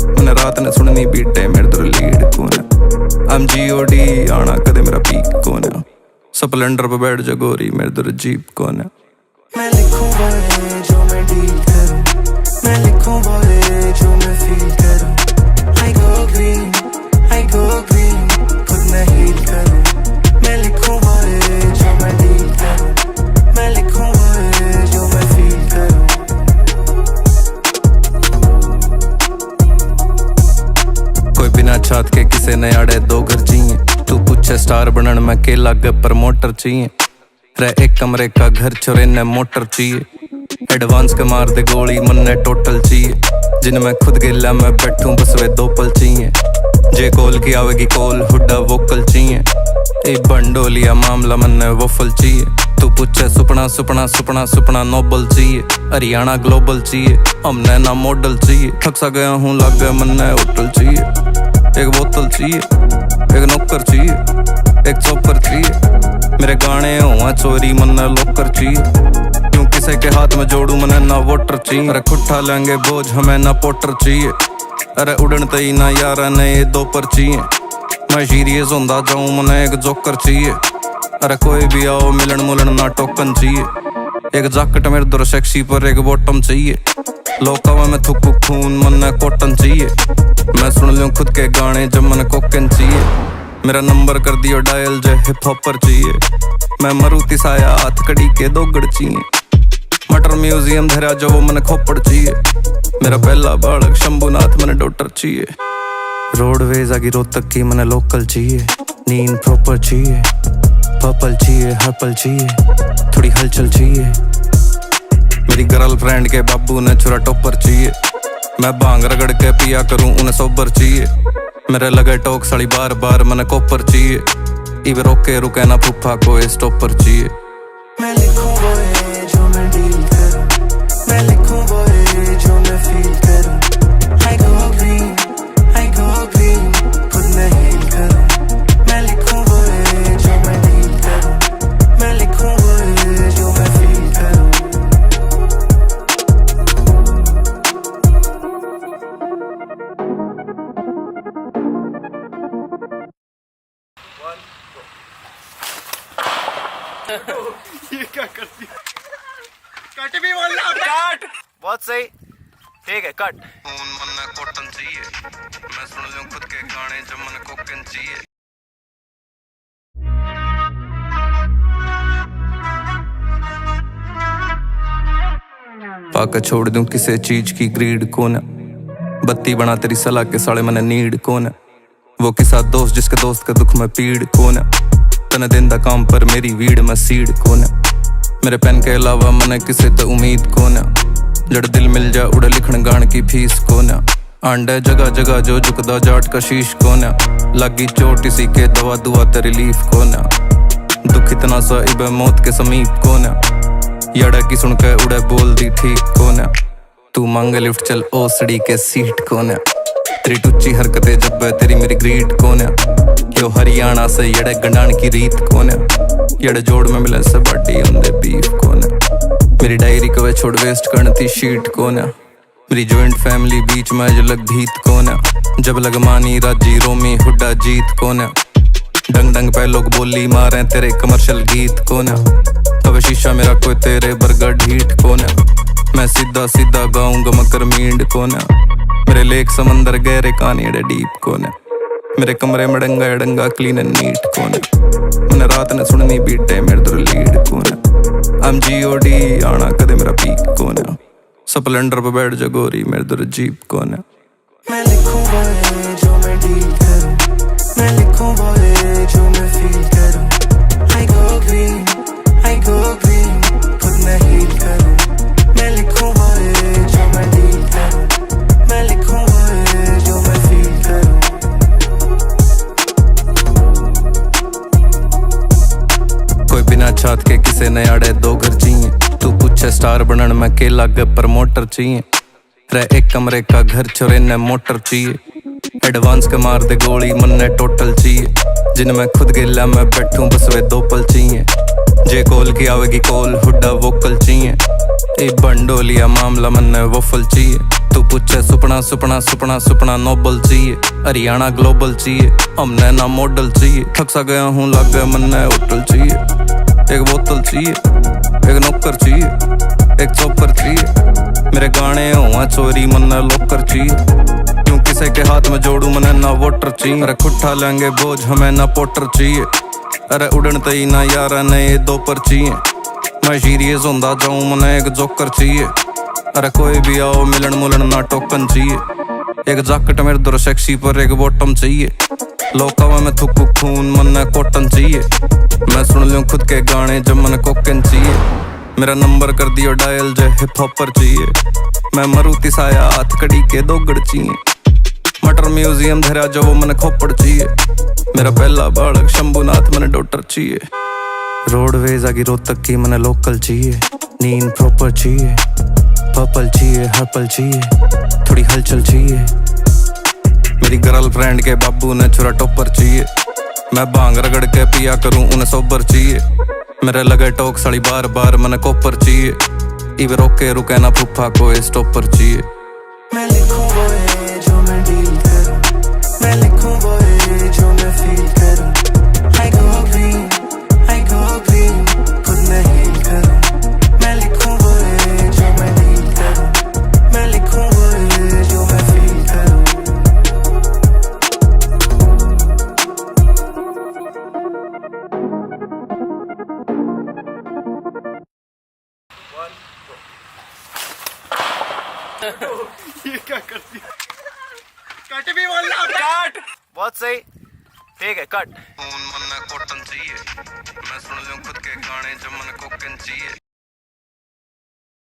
मैंने रात ने सुननी बीटे मेरे दर लीड कौन है। I'm G.O.D आना कदे मेरा पीक कौन है। स्प्लेंडर पे बैठ जा गोरी मेरे दर जीप कौन है। मैं लिखूं वो है जो मैं डील करूं। मैं लिखूं वो है जो मैं फील करूं। I go green खुद मैं हील करूं। मैं लिखूं वो है जो मैं डील करूं। मैं लिखूं वो है जो मैं फील करूं। कोई बिना छात के किसे ने अड़े दो घर चाहिए। तू पूछे स्टार बनन मैं के लागे प्रमोटर चाहिए। रह एक कमरे का घर छोरे ने मोटर चाहिए। एडवांस के मार दे गोली मन्ने टोटल चाहिए। जिन मैं खुद गिला मैं बैठूं बस वे दो पल चाहिए। जे कॉल की आवेगी कॉल हुड्डा वोकल चाहिए। ए बंडोलिया मामला मन्ने वफल चाहिए। तू पूछे सुपना सुपना सुपना सुपना नोबल चाहिए। हरियाणा ग्लोबल चाहिए हमने ना मॉडल चाहिए। थक सा गया हूँ लग गया मन्ने होटल चाहिए। एक बोतल चाहिए एक नौकर चाहिए एक चौपर चाहिए। मेरे गाने हुआ चोरी मन्ने लोकर चाहिए। क्यों किसी के हाथ में जोड़ू मने ना वोटर चाहिए। अरे खुट्ठा लेंगे बोझ हमें ना पोटर चाहिए। अरे उड़न तई ना यारा ने ये दो पर चाहिए। मैं सीरियस होंदा जाऊं मने एक जोकर चाहिए। अरे कोई भी आओ मिलन मुलन ना टोकन चाहिए। एक जैकेट मेरे दर सेक्सी पर एक बॉटम चाहिए। लोका में थुकू खून मन कॉटन चाहिए। मैं सुन लूं खुद के गाने जब मन कोकेन चाहिए। मेरा नंबर कर दियो डायल जो हिप हॉपर चाहिए। मैं मरुति साया हाथ कड़ी के दोगड़ चाहिए। मटर म्यूजियम धरा जो वो मन खोपड़ चाहिए। मेरा पहला बालक शंभुनाथ मन डॉटर चाहिए। रोडवेज आगे रोहतक की मन लोकल चाहिए। नींद प्रॉपर चाहिए। पर्पल चाहिए हर पल चाहिए। थोड़ी हलचल चाहिए। मेरी गर्लफ्रेंड के बाबू ने छुरा टॉपर चाहिए। मैं भांग रगड़ के पिया करूं उन्हें सोबर चाहिए। मेरे लगे टोक सड़ी बार बार मन कोपर चाहिए। इवे रोके रुके ना फूफा को स्टॉपर चाहिए। मैं लिखूं वो है जो मैं डील करूं। मैं लिखूं वो है जो मैं फील करूं। I go green, खुद मैं हील करूं। मैं लिखूं वो है जो मैं डील करूं। मैं लिखूं वो है जो मैं फील करूं। ये क्या करती है? कट भी बोल रहा कट। बहुत सही, ठीक है कट। खून मन कॉटन चाहिए। मैं सुन लूं खुद के गाने जब मन कोकेन चाहिए। पाकर छोड़ दूं किसी चीज की ग्रीड कौन है। बत्ती बना तेरी सलाह के साले मन नीड कौन है। वो किसा दोस्त जिसके दोस्त का दुख में पीड़ कौन है। तने दिन दा काम पर मेरी वीड में सीड कौन है। मेरे पेन के अलावा मने किसे तो उम्मीद कौन है। जड़ दिल मिल जा उड़े लिखण गान की फीस कौन है। आंडे जगह जगह जो झुकदा जाट का शीश कौन है। लगी चोट इसी के दवा दुआ ते रिलीफ कौन है। दुख इतना सा इबे मौत के समीप कौन है। यड़ा की सुन के उड़े बोल दी ठीक कौन है। तू मांगे लिफ्ट चल ओसड़ी के सीट कौन है। तेरी टुच्ची हरकतें जब तेरी मेरी ग्रीट कौन है। यो हरियाणा से यड़े गंडान की रीत कौन है। यड़े जोड़ में मिले से बाटी उंदे बीफ कौन है। मेरी डायरी को वे छोड़ वेस्ट करती शीट कौन है। मेरी जॉइंट फैमिली बीच में अलग भीत कौन है। जब लग मानी राजी रोमी हुड्डा जीत कौन है। डंग डंग पे लोग बोली मारे तेरे कमर्शियल गीत कौन है। तब शीशा मेरा कोई तेरे बर्गर ढीठ कौन है। मैं सीधा सीधा गाऊंगा मकर मींड कौन है। मेरे लेक समंदर गहरे कहानी डीप कौन है। मेरे कमरे में डंगा डंगा क्लीन एंड नीट कौन है। मैंने रात ने सुननी बीटे मेरे दर लीड कौन है। MGOD आना कदे मेरा पीक कौन है। स्प्लेंडर पे बैठ जा गोरी मेरे दर जीप कौन है। मैं लिखूं वो है जो मैं डील करूं। मैं लिखूं वो है जो मैं फील करूं। I go green, खुद मैं हील करूं। मैं लिखूं वो है जो मैं डील करूं। मैं लिखूं वो है जो मैं फील करूं। कोई बिना छात के किसे न आड़े दो घर चाहिए। तू पूछे स्टार बनन में के लागे प्रमोटर चाहिए। रह एक कमरे का घर छोरे ने मोटर चाहिए। एडवांस के मार दे गोली मन ने टोटल चाहिए। जिनमें खुद गिला मैं बैठूं बस वे दो पल चाहिए। जे कॉल की आवेगी कॉल हुड्डा वोकल चाहिए। ए बंडोलिया मामला मन ने वोफल चाहिए। तू पूछे सुपना सुपना सुपना सुपना नोबल चाहिए। हरियाणा ग्लोबल चाहिए। हमने ना मॉडल चाहिए। थक सा गया हूँ लग गया मन ने होटल चाहिए। एक बोतल चाहिए। एक नौकर चाहिए। एक चौकर चाहिए। मेरे गाने हुआ चोरी मन ने लोकर चाहिए। क्यों किसी के हाथ में जोड़ू मने ना वोटर चाहिए। अरे खुट्ठा लेंगे बोझ हमें ना पोटर चाहिए। अरे उड़न तई ना यारा ने ये दो पर चाहिए। मैं सीरियस होंदा जाऊं मने एक जोकर चाहिए। अरे कोई भी आओ मिलन मुलन ना टोकन चाहिए। एक जैकेट मेरे दर सेक्सी पर एक बॉटम चाहिए। लोका में थुकू खून मन कॉटन चाहिए। मैं सुन लूं खुद के गाने जब मन कोकेन चाहिए। मेरा नंबर कर दियो डायल जो हिप हॉपर चाहिए। मैं मरुति साया हाथ कड़ी के दोगड़ चाहिए। मटर म्यूजियम धरा जो वो मन खोपड़ चाहिए। मेरा पहला बालक शंभुनाथ मन डॉटर चाहिए। रोडवेज आगे रोहतक की मन लोकल चाहिए। नींद प्रॉपर चाहिए। पर्पल चाहिए हर पल चाहिए। थोड़ी हलचल चाहिए। मेरी गर्लफ्रेंड के बाबू ने छुरा टॉपर चाहिए। मैं भांग रगड़ के पिया करूं उन्हें सोबर चाहिए। मेरे लगे टोक सड़ी बार बार मन कोपर चाहिए। इवे रोके रुके ना फूफा को स्टॉपर चाहिए। मैं लिखूं वो है जो मैं डील करूं। मैं लिखूं वो है जो मैं फील करूं। I go green, खुद मैं हील करूं। मैं ये क्या करती है? कट भी बोलना। कट। बहुत सही, ठीक है, कट। फोन मन कॉटन चाहिए, मैं सुन लूं खुद के गाने जो मन को चाहिए।